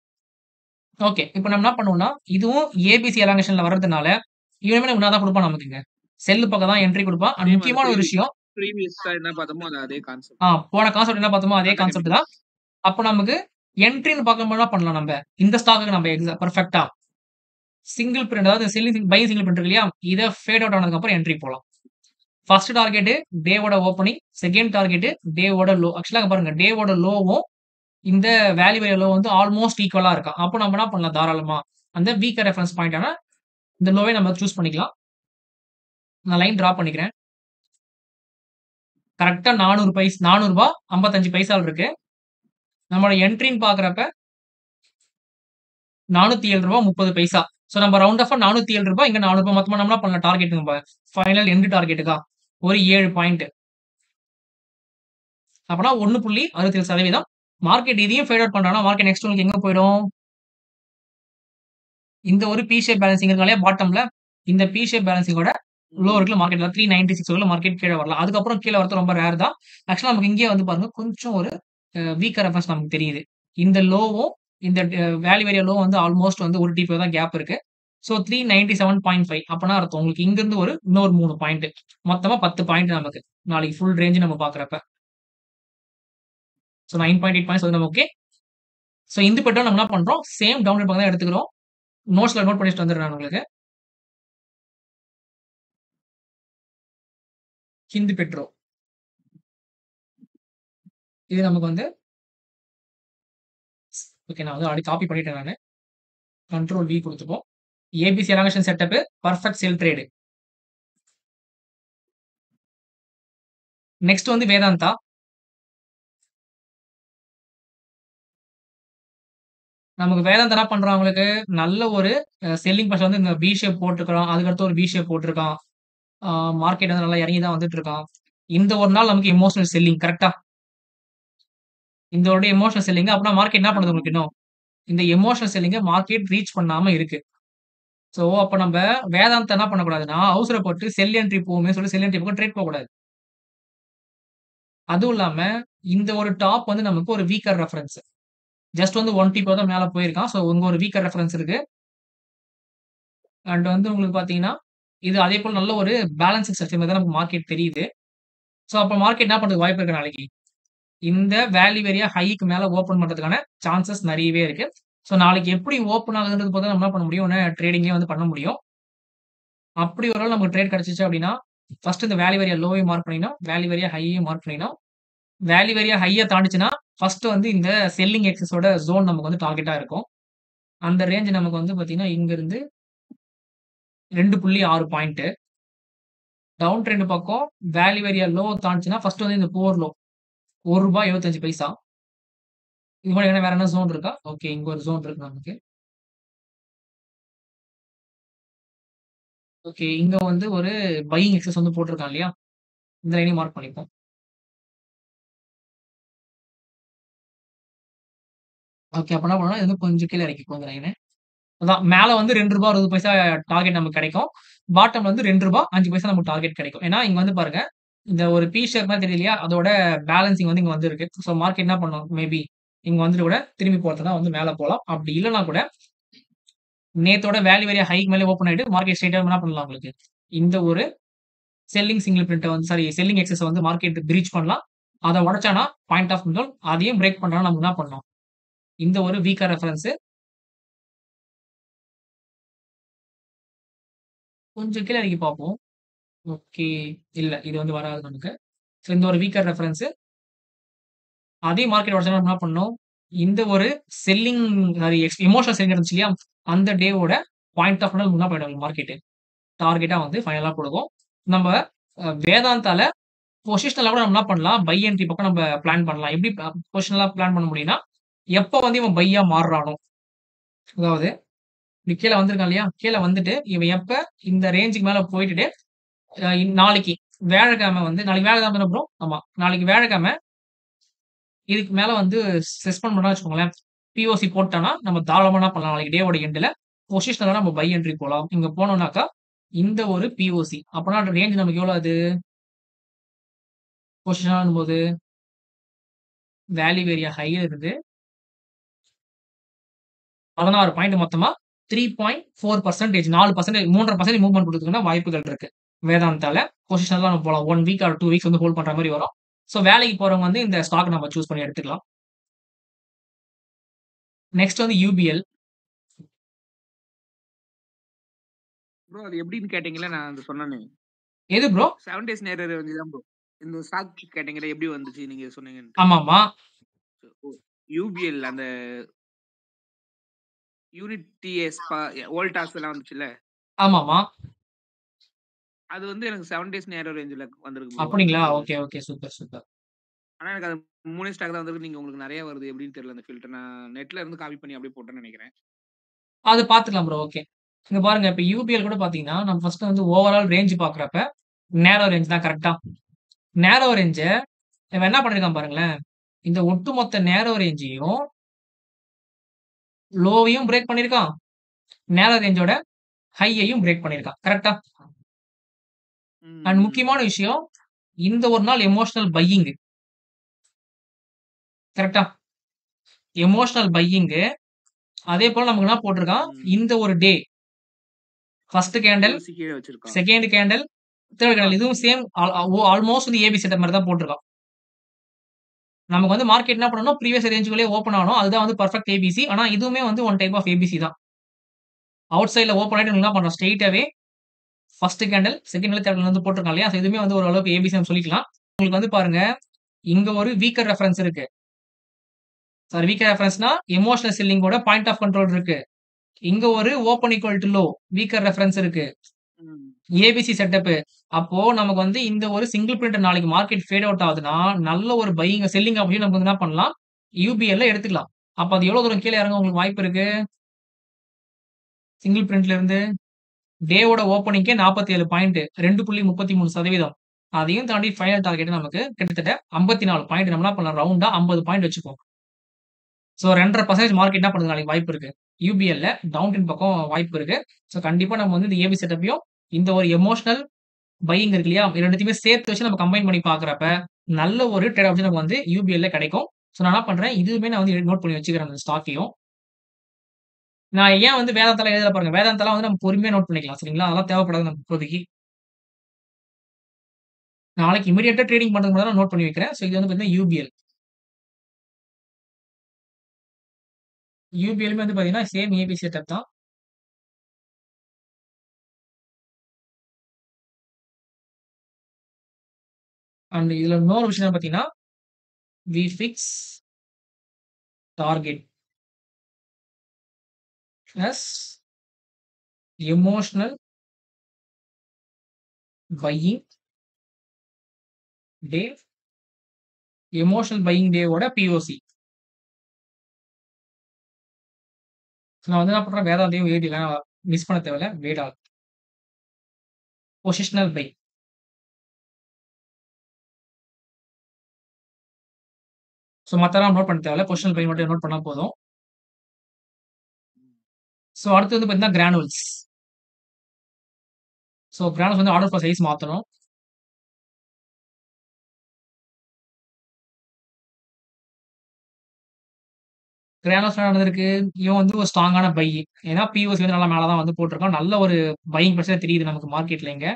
ஓகே. இப்ப நம்ம என்ன பண்ணுவோம்னா, இதுவும் ஏபிசி எலாங்கேஷன்ல வர்றதுனால, இவனுமே நமக்கு என்ன தான் குடுப்பான் நமக்குங்க. செல் பக்கம் தான் என்ட்ரி குடுப்பான். அண்ட்
சேம் அது
முக்கியமான ஒரு விஷயம்
ப்ரீவியஸா என்ன பார்த்தோமோ அது அதே கான்செப்ட்.
போன கான்செப்ட் என்ன பார்த்தோமோ அதே
டாடா
கான்செப்ட்
கெமிக்கல்ஸ்.
தான். அப்ப நமக்கு என்ட்ரின்னு பார்க்கும்போது என்ன பண்ணலாம் நம்ப? இந்த ஸ்டாக்குக்கு நம்ம பெர்ஃபெக்ட்டா சிங்கிள் பிரிண்ட் அதாவது பையிங் சிங்கிள் பிரிண்ட் இருக்கு இல்லையா? இத ஃபேட் அவுட் ஆனதுக்கு அப்புறம் என்ட்ரி போலாம். ஃபர்ஸ்ட் டார்கெட் டேவோட ஓப்பனிங், செகண்ட் டார்கெட் டேவோட லோ. ஆக்சுவலா பாருங்க டேவோட லோவும் இந்த வேல்யூ ஏரியா லோ வந்து ஆல்மோஸ்ட் ஈக்குவலா இருக்கா. அப்போ நம்ம என்ன பண்ணலாம் தாராளமா அந்த வீக்கர் ரெஃபரன்ஸ் பாயிண்டான இந்த லோவை நம்ம சூஸ் பண்ணிக்கலாம். நான் லைன் டிரா பண்ணிக்கிறேன். கரெக்ட்டா 400 ரூ. 400 55 இருக்கு. நம்மளோட என்ட்ரின்னு பார்க்குறப்ப ரூ. 407.30. சோ நம்ம ரவுண்ட் ஆஃபா ரூ. 407 இங்க ரூ. 400 மொத்தமா நம்ம என்ன பண்ணலாம் டார்கெட் நம்ம ஃபைனல் எண்ட் டார்கெட்டுக்கா ஒரு 7 பாயிண்ட். அப்பனா 1.67%. மார்க்கெட் இதையும் ஃபேட் அவுட் பண்றானா மார்க்கெட் நெக்ஸ்ட் உங்களுக்கு எங்க போயிடும்? இந்த ஒரு பி ஷேப் பேலன்சிங் இருக்காலே பாட்டம்ல இந்த பி ஷேப் பேலன்சிங்கோட லோ இருக்குல மார்க்கெட்ல 396 வரல மார்க்கெட் கீழ வரலாம். அதுக்கப்புறம் கீழ வரது ரொம்ப ரேர் தான். ஆக்சுவலா நமக்கு இங்கே வந்து பாருங்க கொஞ்சம் ஒரு வீக்கர் ரெஃபரன்ஸ் நமக்கு தெரியுது. இந்த லோவும் இந்த வேல்யூ ஏரியா லோ வந்து ஆல்மோஸ்ட் வந்து ஒரு டிபி தான் கேப் இருக்கு. சோ 397.5 அப்பனா அர்த்தம் உங்களுக்கு இங்க இருந்து ஒரு இன்னொரு 3 பாயிண்ட் மொத்தமா 10 பாயிண்ட் நமக்கு நாளைக்கு ஃபுல் ரேஞ்ச் நம்ம பாக்குறப்ப. சோ 9.8 பாயிண்ட்ஸ் வந்து நம்ம ஓகே. சோ இந்த பெட்ரோல் நம்ம என்ன பண்றோம் சேம் டவுன்லோட் பக்கம் தான் எடுத்துக்கிறோம். நோட்ஸ்ல நோட் பண்ணிட்டு வந்துடுறேன் நான் உங்களுக்கு. ஹிந்து பெட்ரோ இது நமக்கு வந்து ஓகே நான் வந்து ஆல்ரெடி காப்பி பண்ணிட்டேன் நானு. கண்ட்ரோல் வி கொடுத்துப்போம். ABC elongation setup perfect sell trade. Next வந்து வேதாந்தா. நமக்கு வேதாந்தா என்ன பண்றான் உங்களுக்கு நல்ல ஒரு செல்லிங் பர்சன் வந்து இந்த வி ஷேப் போட்டுருக்கான். அதுக்கடுத்து ஒரு வி ஷேப் போட்டிருக்கான். மார்க்கெட் வந்து நல்லா இறங்கி தான் வந்துட்டு இருக்கான். இந்த ஒரு நாள் நமக்கு எமோஷனல் செல்லிங் கரெக்டா? இந்த ஒரு எமோஷனல் செல்லிங் அப்படின்னா மார்க்கெட் என்ன பண்ணுது உங்களுக்கு இன்னும் இந்த எமோஷனல் செல்லிங்க மார்க்கெட் ரீச் பண்ணாம இருக்கு. சோ அப்ப நம்ம வேதாந்தா என்ன பண்ணக்கூடாதுன்னா அவசரப்பட்டு செல் என்ட்ரி போகுமே சொல்லி செல் என்ட்ரி பக்கம் ட்ரேட் போகக்கூடாது. அதுவும் இல்லாம இந்த ஒரு டாப் வந்து நமக்கு ஒரு வீக்கர் ரெஃபரன்ஸ். ஜஸ்ட் வந்து 1 டிபோ தான் மேல போயிருக்கான். சோ உங்க ஒரு வீக்கர் ரெஃபரன்ஸ் இருக்கு. அண்ட் வந்து உங்களுக்கு பாத்தீங்கன்னா இது அதே போல நல்ல ஒரு பேலன்சிங் ஸ்ட்ரக்சர் மாதிரி தான் நமக்கு மார்க்கெட் தெரியுது. சோ அப்ப மார்க்கெட் என்ன பண்றதுக்கு வாய்ப்பு இருக்கு நாளைக்கு இந்த வேல்யூ ஏரியா ஹைக்கு மேல ஓப்பன் பண்றதுக்கான சான்சஸ் நிறையவே இருக்கு. சோ நாளைக்கு எப்படி ஓப்பன் ஆகுதுன்றது பார்த்தா நம்ம என்ன பண்ண முடியும் ட்ரேடிங்கே வந்து பண்ண முடியும். அப்படி ஒரு வேளை நமக்கு ட்ரேட் கிடைச்சிச்சு அப்படின்னா ஃபர்ஸ்ட் இந்த வேல்யூ ஏரியா லோவையும் மார்க் பண்ணிக்கணும். வேல்யூ ஏரியா ஹையையும் மார்க் பண்ணிக்கணும். வேல்யூ ஏரியா ஹைய தாண்டிச்சுன்னா ஃபர்ஸ்ட் வந்து இந்த செல்லிங் எக்ஸஸோட ஜோன் நமக்கு வந்து டார்கெட்டா இருக்கும். அந்த ரேஞ்ச் நமக்கு வந்து பாத்தீங்கன்னா இங்க இருந்து 2.6 பாயிண்ட். டவுன் ட்ரெண்ட் பக்கம் வேல்யூ ஏரியா லோ தாண்டிச்சுன்னா ஃபர்ஸ்ட் வந்து இந்த கோர் லோ ரூ. 1.75. இது மாதிரி வேற என்ன ஜோன் இருக்கா? ஓகே இங்க ஒரு ஜோன் இருக்கு நமக்கு. ஓகே இங்க வந்து ஒரு பையிங் எக்ஸஸ் வந்து போட்டிருக்கான் இல்லையா? இந்த லைனையும் மார்க் பண்ணிப்போம். ஓகே அப்ப என்ன பண்ணலாம் இது வந்து கொஞ்சம் கீழ இறக்கிப்போம் இந்த லைனை. அதான் மேல வந்து ரூ. 2.60 டார்கெட் நமக்கு கிடைக்கும். பாட்டம்ல வந்து ரூ. 2.5 நமக்கு டார்கெட் கிடைக்கும். ஏன்னா இங்க வந்து பாருங்க இந்த ஒரு பி ஷேப் மாதிரி தெரியலையா? அதோட பேலன்சிங் வந்து இங்க வந்திருக்கு. சோ மார்க்கெட் என்ன பண்ணும் மேபி இங்க வந்துட்டு கூட திரும்பி போறதுனா வந்து மேல போலாம். அப்படி இல்லன்னா கூட நேத்தோட வேல்யூ ஏரியா ஹைக் மேல ஓப்பன் ஆயிட்டு மார்க்கெட் ஸ்ட்ரெயிட்டா என்ன பண்ணலாம் உங்களுக்கு இந்த ஒரு செல்லிங் சிங்கிள் பிரிண்ட் வந்து சாரி செல்லிங் எக்ஸஸ் வந்து மார்க்கெட் பிரீச் பண்ணலாம். அதை உடைச்சானா பாயிண்ட் ஆஃப் கண்ட்ரோல் அதையும் பிரேக் பண்றானா நம்ம என்ன பண்ணோம் இந்த ஒரு வீக்கர் ரெஃபரன்ஸ் கொஞ்சம் கீழே இறக்கி பார்ப்போம். ஓகே இல்ல இது வந்து வராது நமக்கு. ஸோ இந்த ஒரு வீக்கர் ரெஃபரன்ஸ் அதே மார்க்கெட் உடச்சா என்ன பண்ணணும் இந்த ஒரு செல்லிங் சாரி எமோஷனல் செல்லிங் இருந்துச்சு இல்லையா அந்த டேவோட பாயிண்ட் ஆஃப் முன்னா போயிடும் மார்க்கெட் டார்கெட்டா வந்து ஃபைனலா கொடுக்கும். நம்ம வேதாந்தால பொசிஷனலா கூட நம்ம என்ன பண்ணலாம் பை என்ட்ரி பக்கம் நம்ம பிளான் பண்ணலாம். எப்படி பொசிஷனலா பிளான் பண்ண முடியும்னா எப்போ வந்து இவன் பையா மாறுறானோ அதாவது இப்படி கீழே வந்திருக்கான் இல்லையா கீழே வந்துட்டு இவன் எப்ப இந்த ரேஞ்சுக்கு மேல போயிட்டு நாளைக்கு வியாழக்கிழமை வந்து நாளைக்கு வியாழக்கிழமை ப்ரோ ஆமா நாளைக்கு வியாழக்கிழமை இதுக்கு மேல வந்து சஸ்பெண்ட் பண்ணா வச்சுக்கோங்களேன் பிஓசி போட்டானா நம்ம தாராளமா என்ன பண்ணலாம் நாளைக்கு டேவோட எண்ட்ல பொசிஷனலா நம்ம பை என்ட்ரி போலாம். இங்க போனோம்னாக்கா இந்த ஒரு பிஓசி அப்பனா ரேஞ்ச் நமக்கு எவ்வளவு அது பொசிஷன் போது வேல்யூ ஏரியா ஹைல இருந்து 16 பாயிண்ட் மொத்தமா 3.4% 4% 3.5% மூவ்மெண்ட் கொடுத்துருக்குன்னா வாய்ப்புகள் இருக்கு. வேதாந்தால பொசிஷன்லாம் நம்ம போலாம் 1 வீக் ஆர் 2 வீக்ஸ் வந்து ஹோல்ட் பண்ற மாதிரி வரும். ஸோ வேலைக்கு போறவங்க வந்து இந்த ஸ்டாக் நம்ம சூஸ் பண்ணி எடுத்துக்கலாம். நெக்ஸ்ட் வந்து யூபிஎல்.
ப்ரோ அது எப்படின்னு கேட்டீங்களா நான் அது சொன்னேனே.
எது ப்ரோ?
7 டேஸ் நேர ரேஞ்ச் தான் ப்ரோ. இந்த ஸ்டாக் கேட்டகரி எப்படி வந்துச்சு நீங்க சொன்னீங்கன்ட்டு.
ஆமாமா.
யூபிஎல் அந்த யூனிட் டிஎஸ் வோல்டாஸ் எல்லாம் வந்துச்சுல்ல.
ஆமாமா.
அது வந்து எனக்கு 7 டேஸ் நேர ரேஞ்ச்ல வந்திருக்கு ப்ரோ.
அப்படிங்களா?
அது
ஓகே, ஓகே. Super, super.
ஆனா எனக்கு அது 3 ஸ்டாக் தான் வந்திருக்கு. நீங்க உங்களுக்கு நெறைய வருது எப்படின்னு தெரியல அந்த ஃபில்டர். நான் நெட்ல இருந்து காப்பி பண்ணி அப்படியே போட்டேன்னு நெனைக்கிறேன்.
அது பார்த்துக்கலாம் ப்ரோ. ஓகே. இங்க பாருங்க இப்ப யூபிஎல் கூட பார்த்தீங்கன்னா, நம்ம ஃபர்ஸ்ட் வந்து ஓவரால் ரேஞ்ச் பார்க்குறப்ப, நேரோ ரேஞ்ச் தான் கரெக்ட்டா? நேரோ ரேஞ்ச இவன் என்ன பண்ணியிருக்கான் பாருங்களேன். இந்த ஒட்டுமொத்த நேரோ ரேஞ்சையும், லோவையும் பிரேக் பண்ணியிருக்கான். நேரோ ரேஞ்சோட ஹையையும் பிரேக் பண்ணியிருக்கான். கரெக்ட்டா?
ம்,
அண்ட்
ம்,
முக்கியமான
ம்.
விஷயம், இந்த ஒரு நாள் எமோஷனல் பையிங். கரெக்ட்டா? Emotional buying. அதே போல நமக்கு என்ன போட்டிருக்கான்,
ம்.
இந்த ஒரு டே ஃபர்ஸ்ட் கேண்டல்,
பிஓசி கீழ வச்சிருக்கான்.
செகண்ட் கேண்டல், தேர்ட் கேண்டல் இதுவும் சேம் ஆல்மோஸ்ட் வந்து ஏபி செட்டப் மாரி தான் போட்டிருக்கான். நமக்கு வந்து மார்க்கெட் என்ன பண்ணணும், ப்ரீவியஸ் ரேஞ்சுக்குள்ளேயே ஓப்பன் ஆகணும். அதுதான் வந்து பெர்ஃபெக்ட் ஏபிசி. ஆனா இதுவுமே வந்து ஒன் டைப் ஆஃப் ஏபிசி தான். அவுட் சைட்ல ஓப்பன் ஆயிட்டு என்ன பண்றோம், ஸ்ட்ரெய்ட்டாவே first candle, second candle, third candle வந்து போட்டிருக்கான் இல்லையா? இதுவுமே வந்து ஓரளவுக்கு ஏபிசி நம்ம சொல்லிக்கலாம். உங்களுக்கு வந்து பாருங்க, இங்க ஒரு வீக்கர் ரெஃபரன்ஸ் இருக்கு. சாரி வீக்கர் ரெஃபரன்ஸ்னா எமோஷனல் செல்லிங்கோட பாயிண்ட் ஆஃப் கண்ட்ரோல் இருக்கு. இங்க ஒரு open equal to low weaker reference இருக்கு.
ம்.
ABC setup. அப்போ நமக்கு வந்து இந்த ஒரு சிங்கிள் பிரிண்டர் நாளைக்கு மார்க்கெட் ஃபேட் அவுட் ஆகுதுன்னா, நல்ல ஒரு பையிங் செல்லிங் ஆப்பர்ச்சுனிட்டி நமக்கு வந்து என்ன பண்ணலாம், யூபிஎல்ல எடுத்துக்கலாம். அப்ப அது எவ்வளவு தூரம் கீழ இறங்க உங்களுக்கு வாய்ப்பு இருக்கு? சிங்கிள் பிரிண்ட்ல இருந்து டேவோட ஓப்பனிங்கே 47 பாயிண்ட் 2.33%. அதையும் தாண்டி ஃபைனல் டார்கெட் நமக்கு கிட்டத்தட்ட 54 பாயிண்ட். நம்ம என்ன பண்ணலாம், ரவுண்டா 50 பாயிண்ட் வச்சுப்போம். ஸோ 2.5% மார்க்கெட் என்ன பண்ணுது நாளைக்கு வாய்ப்பு இருக்கு. யூபிஎல்ல டவுன் ட்ரெண்ட் பக்கம் வாய்ப்பு இருக்கு. ஸோ கண்டிப்பா நம்ம வந்து இந்த ஏபி செட்டப்பையும் இந்த ஒரு எமோஷனல் பையிங் இருக்கு இல்லையா? இது 2த்தையுமே சேர்த்து வச்சு நம்ம கம்பைன் பண்ணி பார்க்குறப்ப, நல்ல ஒரு ட்ரேட் ஆப்ஷன் நமக்கு வந்து யூபிஎல்ல கிடைக்கும். ஸோ நான் என்ன பண்றேன், இதுவுமே நான் வந்து நோட் பண்ணி வச்சுக்கிறேன் அந்த ஸ்டாக்கையும். நான் ஏன் வந்து வேதாந்தாலாம் எழுதல பாருங்க. வேதாந்தாலாம் வந்து நம்ம பொறுமையா நோட் பண்ணிக்கலாம். சரிங்களா? அதெல்லாம் தேவைப்படாது நமக்கு இப்போதைக்கு. நாளைக்கு இமிடியேட்டா ட்ரேடிங் பண்றதுக்கு முன்னாடி நான் நோட் பண்ணி வைக்கிறேன். ஸோ இது வந்து பார்த்தீங்கன்னா யூபிஎல். யூபிஎல்லுமே வந்து பார்த்தீங்கன்னா சேம் ஏபி செட்டப் தான். அண்ட் இதுல இன்னொரு விஷயம் என்ன பார்த்தீங்கன்னா, we fix target plus emotional buying day, emotional buying டேவோட பிஓசி. நான் வந்து என்ன பண்றேன், வேதாந்தையும் எழுதிடலாம். மிஸ் பண்ண தேவையில்ல. வேடால் பொசிஷனல் பை. ஸோ மத்தெல்லாம் நோட் பண்ண தேவையில்ல. பொசிஷனல் பை மட்டும் நோட் பண்ணா போதும். ஸோ அடுத்து வந்து பார்த்தீங்கன்னா கிரானுவல்ஸ். ஸோ கிரானுவல்ஸ் வந்து ஆர்டர் ஃபார் சைஸ் மாத்தணும். கிரானுவல்ஸ் என்ன நடந்திருக்கு, இவன் வந்து ஒரு ஸ்ட்ராங்கான பை. ஏன்னா பிஓசி வந்து நல்லா மேல தான் வந்து போட்டிருக்கான். நல்ல ஒரு பையிங் பிரஷர் தெரியுது நமக்கு மார்க்கெட்ல இங்க.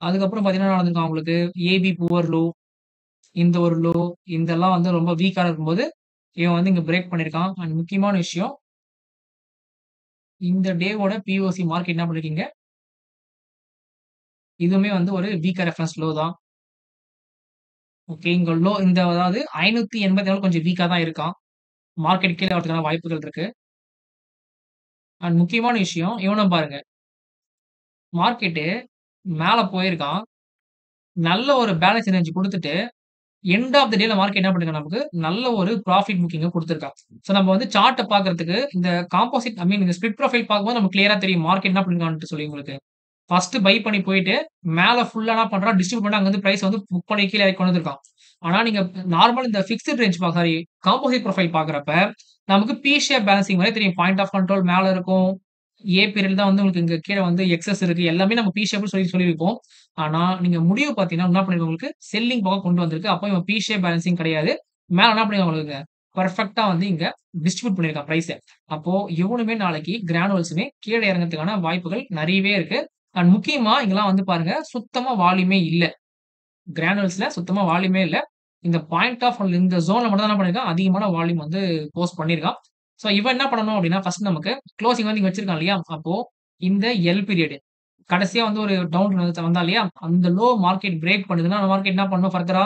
அதுக்கப்புறம் பார்த்தீங்கன்னா என்ன நடந்திருக்கும் அவங்களுக்கு, ஏபி புவர் லோ, இந்த ஒரு லோ, இதெல்லாம் வந்து ரொம்ப வீக்கா இருக்கும்போது, இவன் வந்து இங்க பிரேக் பண்ணியிருக்கான். அண்ட் முக்கியமான விஷயம், இந்த டேவோட பிஓசி மார்க்கெட் என்ன பண்ணிருக்கீங்க, இதுவுமே வந்து ஒரு வீக்கர் ரெஃபரன்ஸ் லோ தான். ஓகே. இங்க லோ இந்த அதாவது 584 கொஞ்சம் வீக்கா தான் இருக்கான். மார்க்கெட் கீழ வரதுக்கான வாய்ப்புகள் இருக்கு. அண்ட் முக்கியமான விஷயம், இவன பாருங்க. மார்க்கெட்டு மேல போயிருக்கான். நல்ல ஒரு பேலன்ஸ் எனர்ஜி குடுத்துட்டு, எண்ட் ஆஃப் த டேல மார்க்கெட் என்ன பண்ணிருக்கான் நமக்கு, நல்ல ஒரு ப்ராஃபிட் புக்கிங்க குடுத்திருக்கான். ஸோ நம்ம வந்து சார்ட்ட பார்க்கறதுக்கு இந்த காம்போசிட் ஐ மீன் இந்த ஸ்ப்ளிட் ப்ரொஃபைல் பார்க்கும்போது நமக்கு கிளியரா தெரியும். மார்க்கெட் என்ன பண்ணிருக்கான்ட்டு சொல்லி உங்களுக்கு. ஃபர்ஸ்ட் பை பண்ணி போயிட்டு, மேல ஃபுல்லா என்ன பண்றான், டிஸ்ட்ரிபியூட் பண்ணி அங்கருந்து பிரைஸ் வந்து புக் பண்ணி கீழ இறக்கி கொண்டு வந்திருக்கான். ஆனா நீங்க நார்மல் இந்த fixed range sorry composite profile பார்க்குறப்ப, நமக்கு பி ஷேப் பேலன்சிங் மாரி தெரியும். பாயிண்ட் ஆஃப் கண்ட்ரோல் மேல இருக்கும். ஏ பீரியட் தான் வந்து உங்களுக்கு இங்க கீழ வந்து எக்ஸஸ் இருக்கு. எல்லாமே நம்ம பி ஷேப்னு சொல்லியிருப்போம். ஆனா நீங்க முடிவு பார்த்தீங்கன்னா, என்ன பண்ணிருக்கு உங்களுக்கு செல்லிங் பக்கம் கொண்டு வந்திருக்கு. அப்போ இவன் பி ஷேப் பேலன்சிங் கிடையாது. மேல என்ன பண்ணிருக்கான் உங்களுக்கு பெர்ஃபெக்ட்டா வந்து இங்க டிஸ்ட்ரிபியூட் பண்ணியிருக்கான் பிரைஸ. அப்போ இவனுமே நாளைக்கு கிரானுவல்ஸுமே கீழ இறங்கறதுக்கான வாய்ப்புகள் நெறையவே இருக்கு. அண்ட் முக்கியமா இங்கலாம் வந்து பாருங்க, சுத்தமா வால்யூமே இல்ல. கிரானுவல்ஸ்ல சுத்தமா வால்யூமே இல்ல. இந்த பாயிண்ட் ஆஃப் இந்த ஜோன்ல மட்டும் தான் என்ன பண்ணியிருக்கான், அதிகமான வால்யூம் வந்து போஸ்ட் பண்ணியிருக்கான். ஸோ இவன் என்ன பண்ணணும் அப்டின்னா, ஃபர்ஸ்ட் நமக்கு குளோசிங் வந்து இங்க வச்சிருக்கான் இல்லையா? அப்போ இந்த எல் பீரியட் கடைசியா வந்து ஒரு டவுன் வந்தா இல்லையா? அந்த லோ மார்க்கெட் பிரேக் பண்ணுதுன்னா, அந்த மார்க்கெட் என்ன பண்ணும் ஃபர்தரா?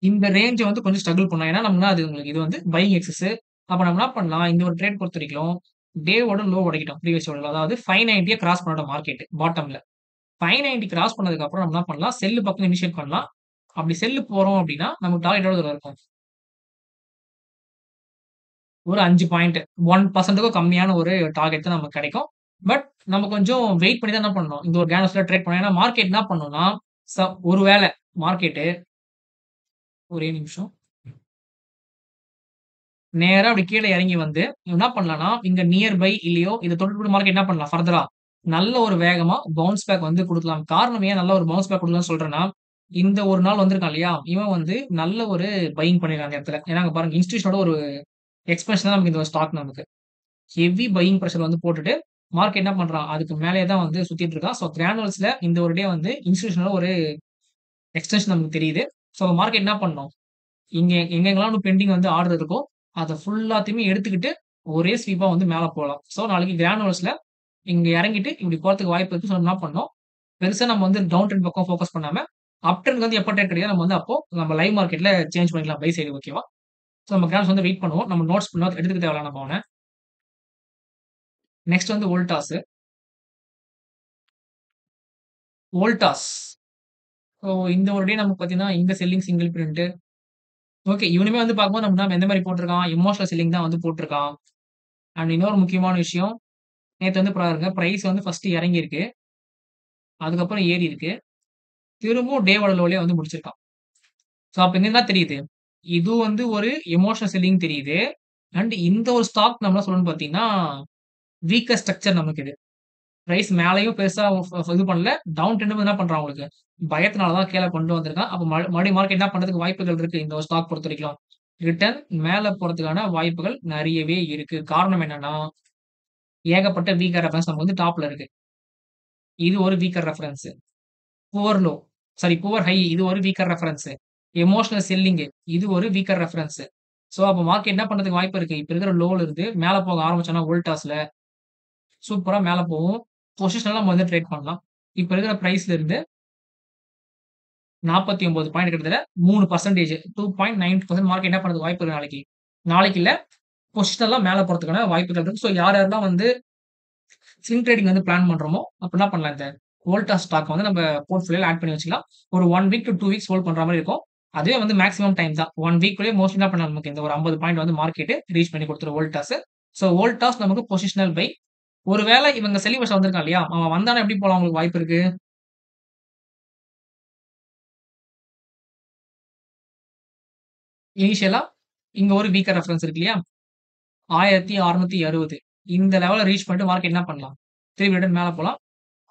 இந்த ரேஞ்ச வந்து கொஞ்சம் ஸ்ட்ரகிள் பண்ணும். ஏன்னா, நம்மனா அது உங்களுக்கு இது வந்து பையிங் எக்ஸஸ். அப்ப நம்ம என்ன பண்ணலாம், இந்த ஒரு ட்ரேட் பொறுத்தவரைக்கும் டேவோட லோ உடைக்கட்டும். ப்ரீவியஸ் லோல. அதாவது 590 கிராஸ் பண்ணட்டும் மார்க்கெட் பாட்டம்ல. 590 கிராஸ் பண்ணதுக்கு அப்புறம் நம்ம என்ன பண்ணலாம், செல் பக்கம் இனிஷியேட் பண்ணலாம். அப்படி செல் போறோம் அப்படின்னா, நமக்கு டார்கெட் எவ்வளவு தூரம் இருக்கும்? ஒரு 5 பாயிண்ட் 1%க்கும் கம்மியான ஒரு டார்கெட் தான் நமக்கு கிடைக்கும். பட் நம்ம கொஞ்சம் வெயிட் பண்ணி தான் என்ன பண்ணணும். இந்த ஒரு கேன்வாஸ்ல ட்ரேட் பண்ணணும். ஏன்னா மார்க்கெட் என்ன பண்ணும்னா, ஒரு வேள மார்க்கெட் ஒரே நிமிஷம். நேரா அப்படி கீழ இறங்கி வந்து என்ன பண்ணலாம்னா, இங்க நியர் பை இல்லையோ இத தொட்டுட்டு மார்க்கெட் என்ன பண்ணலாம் ஃபர்தரா நல்ல ஒரு வேகமா பவுன்ஸ் பேக் வந்து குடுக்கலாம். காரணம் ஏன் நல்ல ஒரு பவுன்ஸ் பேக் குடுக்கலாம்னு சொல்றேன்னா, இந்த ஒரு நாள் வந்திருக்கான் இல்லையா? இவன் வந்து நல்ல ஒரு பையிங் பண்ணிருக்கான் அந்த இடத்துல. ஏன்னா அங்க பாருங்க இன்ஸ்டிடியூஷனோட ஒரு எக்ஸ்பென்ஷன் தான் நமக்கு இந்த ஸ்டாக் நமக்கு. ஹெவி பையிங் பிரஷர் வந்து போட்டுட்டு, மார்க்கெட் என்ன பண்றான்? அதுக்கு மேலேயே தான் வந்து சுத்திட்டு இருக்கான். ஸோ கிரானுவல்ஸ்ல இந்த ஒரு டே வந்து இன்ஸ்டிடியூஷனோட ஒரு எக்ஸ்டென்ஷன் நமக்கு தெரியுது. ஸோ மார்க்கெட் என்ன பண்ணணும்? எங்கெங்கலாம் இன்னும் பெண்டிங் வந்து ஆர்டர் இருக்கோ, அத ஃபுல்லாத்தையுமே எடுத்துக்கிட்டு, ஒரே ஸ்வீப்பா வந்து மேல போலாம். ஸோ நாளைக்கு கிரானுவல்ஸ்ல இங்க இறங்கிட்டு இப்படி போறதுக்கு வாய்ப்பு இருக்கு. ஸோ நம்ம என்ன பண்ணணும்? பெருசா நம்ம வந்து டவுன் ட்ரெண்ட் பக்கம் ஃபோக்கஸ் பண்ணாம, அப் ட்ரெண்ட் வந்து எப்ப ட்ரேட் கிடைக்குதோ நம்ம வந்து அப்போ நம்ம லைவ் மார்க்கெட்ல சேஞ்ச் பண்ணிக்கலாம் பை சைடு ஓகேவா? ஸோ நம்ம கிராம்ஸ் வந்து வெயிட் பண்ணுவோம். நம்ம நோட்ஸ் எடுத்துக்க தேவையில்ல நம்ம அவன. நெக்ஸ்ட் வந்து வோல்டாஸ். வோல்டாஸ். ஸோ இந்த ஒரு டே நமக்கு பார்த்தீங்கன்னா, இங்க செல்லிங் சிங்கிள் பிரிண்ட். ஓகே. இவனுமே வந்து பார்க்கும்போது நம்ம எந்த மாரி போட்டுருக்கான்? எமோஷனல் செல்லிங் தான் வந்து போட்டுருக்கான். அண்ட் இன்னொரு முக்கியமான விஷயம், நேத்து வந்து பாருங்க பிரைஸ் வந்து ஃபர்ஸ்ட் இறங்கியிருக்கு. அதுக்கப்புறம் ஏறியிருக்கு. திரும்பவும் டேவோட லோலயே வந்து முடிச்சிருக்கான். ஸோ அப்ப இங்க என்ன தெரியுது? இது வந்து ஒரு எமோஷனல் செல்லிங் தெரியுது. அண்ட் இந்த ஒரு ஸ்டாக் நம்ம என்ன சொல்லணும்னு பார்த்தீங்கன்னா, வீக்கர் ஸ்ட்ரக்சர் நமக்கு இது. பிரைஸ் மேலயும் பெருசா இது பண்ணல. டவுன் ட்ரெண்டும் என்ன பண்றான் உங்களுக்கு? பயத்தினால தான் கீழ கொண்டு வந்திருக்கான். அப்ப மறுபடியும் மார்க்கெட் என்ன பண்றதுக்கு வாய்ப்புகள் இருக்கு இந்த ஒரு ஸ்டாக் பொறுத்தவரைக்கும். ரிட்டர்ன் மேல போறதுக்கான வாய்ப்புகள் நெறையவே இருக்கு. காரணம் என்னன்னா, ஏகப்பட்ட வீக்கர் ரெஃபரன்ஸ் நமக்கு வந்து டாப்ல இருக்கு. இது ஒரு weaker reference. Poor low sorry poor high இது ஒரு வீக்கர் ரெஃபரன்ஸ். எமோஷனல் செல்லிங் இது ஒரு வீக்கர் ரெஃபரன்ஸ். சோ அப்ப மார்க்கெட் என்ன பண்றதுக்கு வாய்ப்பு இருக்கு? இப்ப இருக்கிற லோல இருந்து மேல போக ஆரம்பிச்சோம்னா வோல்டாஸ்ல சூப்பரா மேல போகும். பொசிஷன்லாம் நம்ம வந்து ட்ரேட் பண்ணலாம். இப்ப இருக்கிற பிரைஸ்ல இருந்து 49 பாயிண்ட் கிட்டத்தட்ட 3% 2.9% மார்க்கெட் என்ன பண்றதுக்கு வாய்ப்பு இருக்கு நாளைக்கு. நாளைக்கு இல்ல. பொசிஷனல்லாம் மேல போறதுக்கான வாய்ப்புகள் இருக்கு. சோ யார் யாரெல்லாம் வந்து ஸ்விங் ட்ரேடிங் வந்து பிளான் பண்றோமோ, அப்ப என்ன பண்ணலாம் இந்த வோல்டாஸ் ஸ்டாக் வந்து நம்ம போர்ட்ஃபோலியோல ஆட் பண்ணி வச்சுக்கலாம். ஒரு 1 வீக் டூ 2 வீக்ஸ் ஹோல்ட் பண்ற மாரி இருக்கும். அதுவே வந்து மேக்ஸிமம் டைம் தான். 1 வீக்குள்ளயே மோஸ்ட்லி என்ன பண்ணலாம் நமக்கு இந்த ஒரு 50 பாயிண்ட் வந்து மார்க்கெட் ரீச் பண்ணி குடுத்துரும் வோல்டாஸ். சோ வோல்டாஸ் நமக்கு பொசிஷனல் பை. ஒருவேளை இவங்க செல்லிங் வெர்ஷன் வந்திருக்கான் இல்லையா? அவன் வந்தானா எப்படி போலாம் உங்களுக்கு வாய்ப்பு இருக்கு? இனிஷியலா இங்க ஒரு வீக்கர் ரெஃபரன்ஸ் இருக்கு இல்லையா? 1660 இந்த லெவல ரீச் பண்ணிட்டு மார்க்கெட் என்ன பண்ணலாம்? திரும்பி ரிட்டர்ன் மேல போலாம்.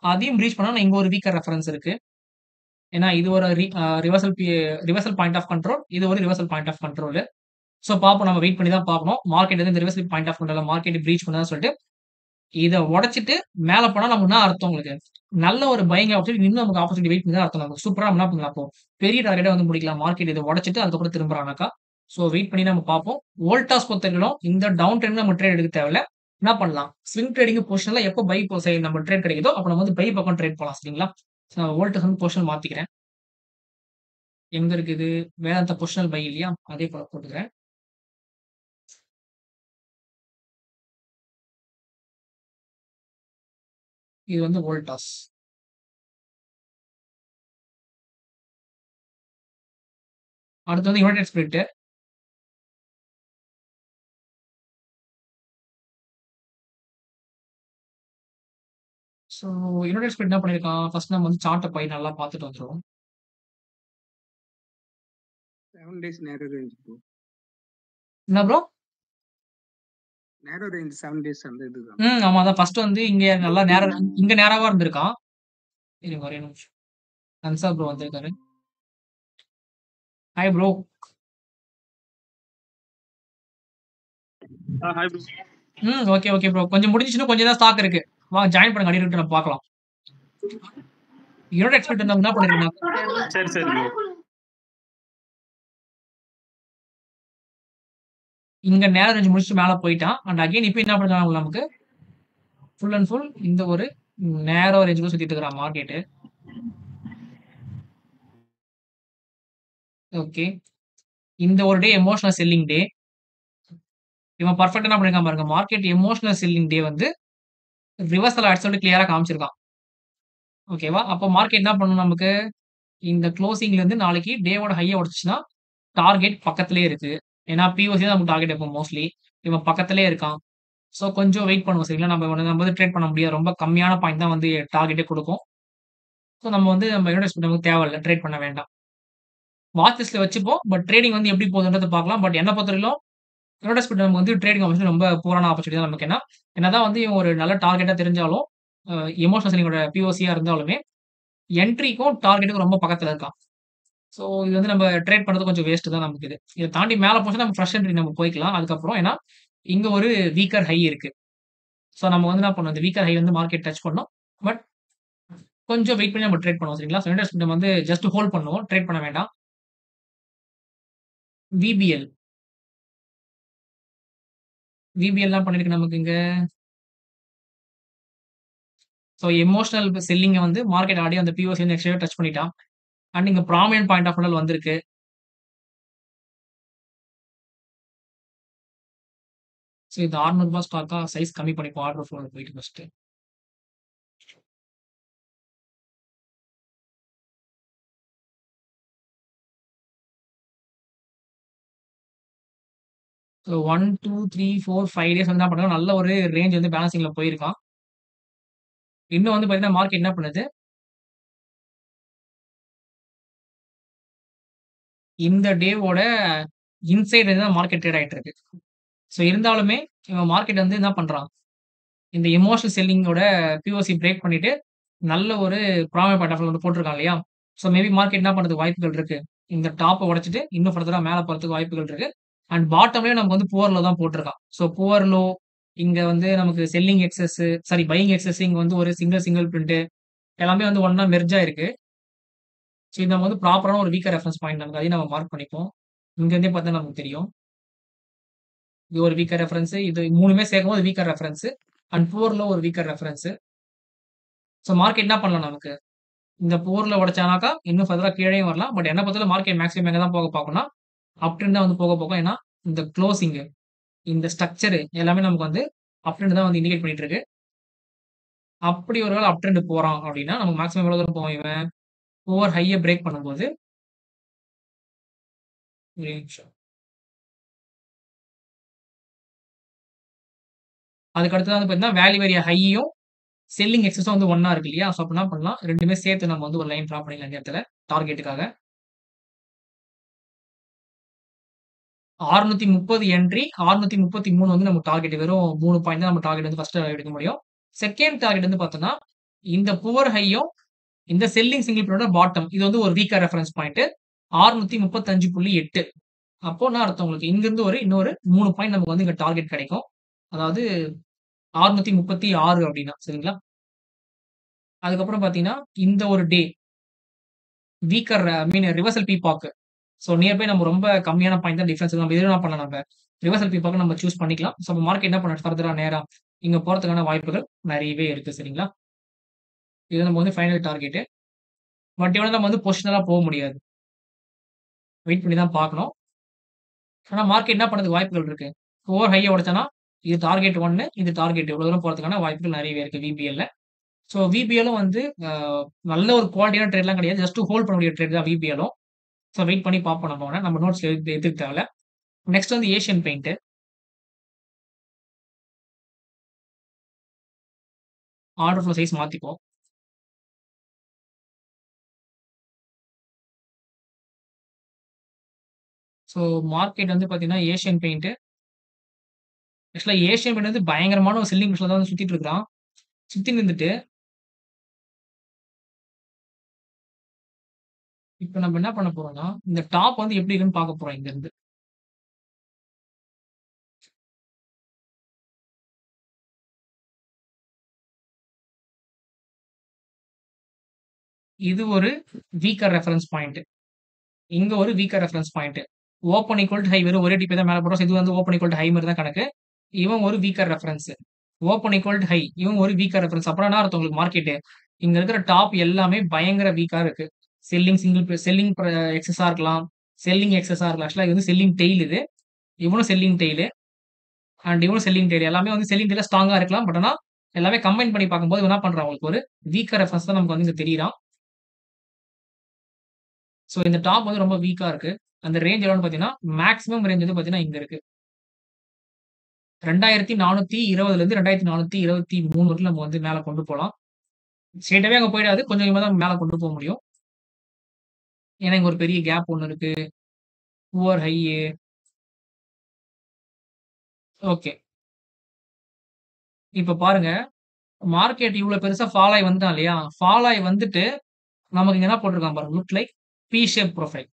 அதையும் ரீச் பண்ணா இங்க ஒரு வீக்கர் ரெஃபரன்ஸ் இருக்கு. ஏன்னா இது ஒரு ரிவர்சல் பாயிண்ட் ஆஃப் கண்ட்ரோல். இது ஒரு reversal point of control. So பார்ப்போம். நம்ம வெயிட் பண்ணி தான் பார்க்கணும். மார்க்கெட் வந்து இந்த ரிவர்சல் பாயிண்ட் ஆஃப் கண்ட்ரோல்ல மார்க்கெட் பிரீச் பண்ணுதான்னு சொல்லிட்டு, இத உடைச்சுட்டு மேல போனா நமக்கு என்ன அர்த்தம் உங்களுக்கு? நல்ல ஒரு பையிங் ஆப்பர்ச்சுனிட்டி இன்னும் நமக்கு ஆப்பர்ச்சுனிட்டி வெயிட் பண்ணி தான் அர்த்தம் நமக்கு. சூப்பரா நம்ம என்ன பண்ணலாம் அப்போ? பெரிய டார்கெட்ட வந்து முடிக்கலாம். மார்க்கெட் இத உடைச்சுட்டு அதுக்கப்புறம் திரும்புறானாக்கா. சோ வெயிட் பண்ணி நம்ம பார்ப்போம். வோல்டாஸ் பொறுத்தவரைக்கும் இந்த டவுன் ட்ரெண்ட் நம்ம ட்ரேட் எடுக்க தேவையில்ல. என்ன பண்ணலாம்? ஸ்விங் ட்ரேடிங் பொசிஷன்ல எப்போ பை நம்ம ட்ரேட் கிடைக்குதோ, அப்ப நம்ம வந்து பை பக்கம் ட்ரேட் போலாம். சரிங்களா? சோ வோல்டாஸ் வந்து பொசிஷன் மாத்திக்கிறேன். எங்க இருக்குது? வேதாந்தா பொசிஷனல் பை இல்லையா? அதே போல போட்டுக்கிறேன். இது வந்து வோல்டாஸ். அடுத்து வந்து United spirit. So United spirit என்ன பண்ணியிருக்கான்? ஃபர்ஸ்ட் நம்ம வந்து சார்ட்ட போய் நல்லா பார்த்துட்டு வந்துருவோம்.
7 டேஸ் நேரோ ரேஞ்ச் ப்ரோ.
என்ன ப்ரோ?
நேரோ ரேஞ்ச் 7 டேஸ் அந்த இதுதான்.
ஆமா. அதான் ஃபர்ஸ்ட் வந்து இங்க நல்லா நேரா இங்க நேராவா இருந்திருக்கான். இருங்க ஒரே நிமிஷம். ஹன்சா ப்ரோ வந்திருக்காரு. Hi bro.
Hi bro.
Okay, okay bro. கொஞ்சம் முடிஞ்சுச்சுன்னா கொஞ்சம் தான் ஸ்டாக் இருக்கு. வாங்க ஜாயின் பண்ணுங்க. அடி நம்ம பார்க்கலாம். யுனைடெட் ஸ்பிரிட் வந்து என்ன பண்ணிருக்குன்னா
சரி சரி ப்ரோ.
இங்க நேரா ரேஞ்ச் முடிச்சுட்டு மேல போயிட்டான். அண்ட் அகைன் இப்ப என்ன பண்றாங்க நமக்கு? ஃபுல் அண்ட் ஃபுல் இந்த ஒரு நேரோ ரேஞ்சுக்குள்ள சுத்திட்டு இருக்கிறான் மார்க்கெட்டு. ஓகே. இந்த ஒரு டே எமோஷனல் செல்லிங் டே. இவன் பெர்ஃபெக்ட்டா என்ன பண்ணியிருக்கான் பாருங்க. மார்க்கெட் எமோஷனல் செல்லிங் டே வந்து ரிவர்சல் ஆயிடுச்சுன்னு சொல்லிட்டு கிளியரா காமிச்சிருக்கான். ஓகேவா? அப்போ மார்க்கெட் என்ன பண்ணணும் நமக்கு? இந்த குளோசிங்லேருந்து நாளைக்கு டேவோட ஹைய உடைச்சுச்சுன்னா, டார்கெட் பக்கத்திலேயே இருக்கு. ஏன்னா பிஓசி தான் நமக்கு டார்கெட் எப்பவும் மோஸ்ட்லி. இவன் பக்கத்திலேயே இருக்கான். ஸோ கொஞ்சம் வெயிட் பண்ணுவோம் சரிங்களா? நம்ம வந்து ட்ரேட் பண்ண முடியாது. ரொம்ப கம்மியான பாயிண்ட் தான் வந்து டார்கெட்டே குடுக்கும். ஸோ நம்ம இன்வெஸ்ட் நமக்கு தேவையில்ல. ட்ரேட் பண்ண வேண்டாம். வாட்ச் லிஸ்ட்ல வச்சுப்போம். பட் ட்ரேடிங் வந்து எப்படி போகுதுன்றத பார்க்கலாம். பட் என்ன பொறுத்தவரையிலும் இன்வெஸ்ட்மென்ட் நமக்கு வந்து ட்ரேடிங் ஆப்பர்ச்சுனிட்டி ரொம்ப புவரான ஆப்பர்ச்சுனிட்டி தான் நமக்கு. என்னதான் வந்து இவன் ஒரு நல்ல டார்கெட்டா தெரிஞ்சாலும், எமோஷனல் செல்லிங்கோட பிஓசியா இருந்தாலுமே, என்ட்ரிக்கும் டார்கெட்டுக்கும் ரொம்ப பக்கத்துல இருக்கான். ஸோ இது வந்து நம்ம ட்ரேட் பண்றது கொஞ்சம் வேஸ்ட் தான் நமக்கு இது. இத தாண்டி மேல போச்சுன்னா நம்ம ஃப்ரெஷ் என்ட்ரி நம்ம போய்க்கலாம். அதுக்கப்புறம் ஏன்னா, இங்க ஒரு வீக்கர் ஹை இருக்கு. ஸோ நம்ம வந்து என்ன பண்ணணும், இந்த வீக்கர் ஹை வந்து மார்க்கெட் டச் பண்ணோம். பட் கொஞ்சம் வெயிட் பண்ணி நம்ம ட்ரேட் பண்ணுவோம் சரிங்களா? ஸோ இன்வெஸ்ட்மென்ட் நம்ம வந்து ஜஸ்ட் ஹோல்ட் பண்ணுவோம். ட்ரேட் பண்ண வேண்டாம். விபிஎல். விபிஎல் என்ன பண்ணிருக்கு நமக்கு இங்க? ஸோ எமோஷனல் செல்லிங்க வந்து மார்க்கெட் ஆல்ரெடி அந்த பிஓசி வந்து எக்ஸ்ட்ராவே டச் பண்ணிட்டான். அண்ட் இங்க ப்ராமினன்ட் பாயிண்ட் ஆஃப் நல் வந்திருக்கு. ஸோ இது ரூ. 600 ஸ்டாக்கா சைஸ் கம்மி பண்ணிப்போம். ஆர்டர் ஃப்ளோல போயிட்டு ஃபர்ஸ்ட்டு. ஸோ 1, 2, 3, 4, 5 டேஸ் வந்து என்ன பண்றாங்க, நல்ல ஒரு ரேஞ்ச் வந்து பேலன்சிங்ல போயிருக்கான். இன்னும் வந்து பார்த்தீங்கன்னா, மார்க்கெட் என்ன பண்ணுது, இந்த டேவோட இன்சைட் தான் மார்க்கெட் ட்ரேட் ஆயிட்டு இருக்கு. ஸோ இருந்தாலுமே இவன் மார்க்கெட் வந்து என்ன பண்றான், இந்த எமோஷனல் செல்லிங்கோட பிஓசி பிரேக் பண்ணிட்டு, நல்ல ஒரு ப்ராமினன்ட் பாயிண்ட் ஆஃப் வந்து போட்டிருக்கான் இல்லையா? ஸோ மேபி மார்க்கெட் என்ன பண்றதுக்கு வாய்ப்புகள் இருக்கு. இந்த டாப்ப உடைச்சுட்டு இன்னும் ஃபர்தரா மேல போறதுக்கு வாய்ப்புகள் இருக்கு. அண்ட் பாட்டம்லயும் நமக்கு வந்து புவர் லோ தான் போட்டிருக்கான். ஸோ புவர் லோ இங்க வந்து நமக்கு selling excess sorry buying excess இங்க வந்து ஒரு சிங்கிள் பிரிண்ட் எல்லாமே வந்து ஒண்ணா மெர்ஜ் ஆயிருக்கு. ஸோ இது நம்ம வந்து ப்ராப்பரான ஒரு வீக்கர் ரெஃபரன்ஸ் பாயிண்ட் நமக்கு அதையும் நம்ம மார்க் பண்ணிப்போம். இங்க இருந்தே பார்த்தா நமக்கு தெரியும். இது ஒரு வீக்கர் ரெஃபரன்ஸ். இது 3மே சேர்க்கும்போது weaker reference. And poor low ஒரு வீக்கர் ரெஃபரன்ஸ். ஸோ மார்க்கெட் என்ன பண்ணலாம் நமக்கு? இந்த புவர்ல உடைச்சானாக்கா இன்னும் ஃபர்தரா கீழயும் வரலாம். பட் என்ன பொறுத்தவரை மார்க்கெட் மேக்ஸிமம் எங்க தான் போக பார்க்கும்னா, அப் ட்ரெண்ட் தான் வந்து போக போகும். ஏன்னா, இந்த குளோசிங் இந்த ஸ்ட்ரக்சர் எல்லாமே நமக்கு வந்து அப் ட்ரெண்ட் தான் வந்து இண்டிகேட் பண்ணிட்டு இருக்கு. அப்படி ஒரு வேளை அப் ட்ரெண்ட் போறான் அப்படின்னா, நமக்கு மேக்ஸிமம் எவ்வளவு தூரம் போவான் இவன்? ஓவர் ஹைய பிரேக் பண்ணும்போது ஒரே நிமிஷம். அதுக்கு அடுத்தது வந்து பார்த்தீங்கன்னா, வேல்யூ ஏரியா ஹையும், செல்லிங் எக்ஸஸும் வந்து ஒண்ணா இருக்கு இல்லையா? ஸோ அப்ப என்ன பண்ணலாம்? 2மே சேர்த்து நம்ம வந்து ஒரு லைன் டிரா பண்ணிடலாம் இந்த இடத்துல டார்கெட்டுக்காக. 630 என்ட்ரி, 633 வந்து நம்ம டார்கெட். வெறும் 3 பாயிண்ட் தான் நம்ம டார்கெட் வந்து ஃபர்ஸ்ட் எடுக்க முடியும். செகண்ட் டார்கெட் வந்து பார்த்தோம்னா, இந்த புவர் ஹையும், இந்த செல்லிங் சிங்கிள் பின்னோட பாட்டம். இது வந்து ஒரு வீக்கர் ரெஃபரன்ஸ் பாயிண்ட். 635.8 அப்போ என்ன அர்த்தம் உங்களுக்கு? இங்கிருந்து இன்னொரு 3 பாயிண்ட் நமக்கு வந்து இங்க டார்கெட் கிடைக்கும். அதாவது 636 அப்படின்னா சரிங்களா? அதுக்கப்புறம் பார்த்தீங்கன்னா, இந்த ஒரு டே வீக்கர் ஐ மீன் ரிவர்சல் பீபாக். ஸோ நியர்பை நம்ம ரொம்ப கம்மியான பாயிண்ட் தான் டிஃபரன்ஸ். நம்ம எது வேணா பண்ணலாம் நம்ம. ரிவர்சல் பீபாக் நம்ம சூஸ் பண்ணிக்கலாம். ஸோ மார்க்கெட் என்ன பண்ண ஃபர்தரா நேரா இங்க போறதுக்கான வாய்ப்புகள் நெறையவே இருக்கு சரிங்களா? இது நம்ம வந்து ஃபைனல் டார்கெட். பட் இவன நம்ம வந்து பொசிஷனலா போ முடியாது. வெயிட் பண்ணி தான் பார்க்கணும். ஆனா மார்க்கெட் என்ன பண்ணதுக்கு வாய்ப்புகள் இருக்கு. ஓவர் ஹைய உடைச்சானா, இது டார்கெட் 1 இது டார்கெட் இவ்வளவு தூரம் போறதுக்கான வாய்ப்புகள் நெறையவே இருக்கு விபிஎல்ல. ஸோ விபிஎல்லும் வந்து நல்ல ஒரு குவாலிட்டியான ட்ரேட்லாம் கிடையாது. ஜஸ்ட் ஹோல்ட் பண்ணக்கூடிய ட்ரேட் தான் விபிஎல்லும். ஸோ வெயிட் பண்ணி பார்ப்போம் நம்ம வேணா. நம்ம நோட்ஸ்ல எதுக்கு தேவையில்ல. நெக்ஸ்ட் வந்து Asian paint. Order flow size மாத்திப்போம். ஸோ மார்க்கெட் வந்து பார்த்தீங்கன்னா, ஏசியன் பெயிண்ட் ஆக்சுவலா ஏசியன் பெயிண்ட் வந்து பயங்கரமான ஒரு செல்லிங் தான் வந்து சுத்திட்டு இருக்கிறான். சுத்தி நின்னுட்டு, இப்ப நம்ம என்ன பண்ண போறோம்னா, இந்த டாப் வந்து எப்படி இருக்குன்னு பார்க்க போறோம் இங்க இருந்து. இது ஒரு வீக்கர் ரெஃபரன்ஸ் பாயிண்ட். இங்க ஒரு weaker reference point. Open equal to high வெறும் ஒரே டிபி தான் மேல போடுறோம். இது வந்து ஓப்பன் ஈக்குவல் டூ ஹை மாரி தான் கணக்கு. இவன் ஒரு weaker reference. Open equal to high. இவங்க ஒரு வீக்கா ரெஃபரன்ஸ். அப்புறம் என்ன அர்த்தம் உங்களுக்கு மார்க்கெட்டு? இங்க இருக்கிற டாப் எல்லாமே பயங்கர வீக்கா இருக்கு. செல்லிங் எக்ஸஸா இருக்கலாம். செல்லிங் எக்ஸஸா இருக்கலாம். ஆக்சுவலா இது வந்து செல்லிங் டெயில் இது. இவனும் செல்லிங் டெயிலு அண்ட் இவனும் செல்லிங் டெயில். எல்லாமே வந்து செல்லிங் டெயில்ல ஸ்ட்ராங்கா இருக்கலாம். பட் ஆனா எல்லாமே கம்பைன் பண்ணி பார்க்கும்போது என்ன பண்றான் உங்களுக்கு ஒரு வீக்கா ரெஃபரன்ஸ் தான் நமக்கு வந்து இங்க தெரியிறான். ஸோ இந்த டாப் வந்து ரொம்ப வீக்கா இருக்கு. அந்த ரேஞ்ச் எவ்வளோன்னு பார்த்தீங்கன்னா, மேக்ஸிமம் ரேஞ்ச் வந்து பார்த்தீங்கன்னா இங்க இருக்கு. 2420லேருந்து 2423 வரைக்கும் நம்ம வந்து மேல கொண்டு போலாம். ஸ்ட்ரெய்ட்டாவே அங்க போயிடாது. கொஞ்சம் கொஞ்சமா தான் மேல கொண்டு போ முடியும். ஏன்னா, இங்க ஒரு பெரிய கேப் ஒண்ணு இருக்கு. Poor high okay. இப்ப பாருங்க, மார்க்கெட் இவ்ளோ பெருசா ஃபால் ஆயி வந்துட்டான் இல்லையா? ஃபால் ஆயி வந்துட்டு, நமக்கு இங்க என்ன போட்டிருக்கான் பாருங்க. Look like B shape profile.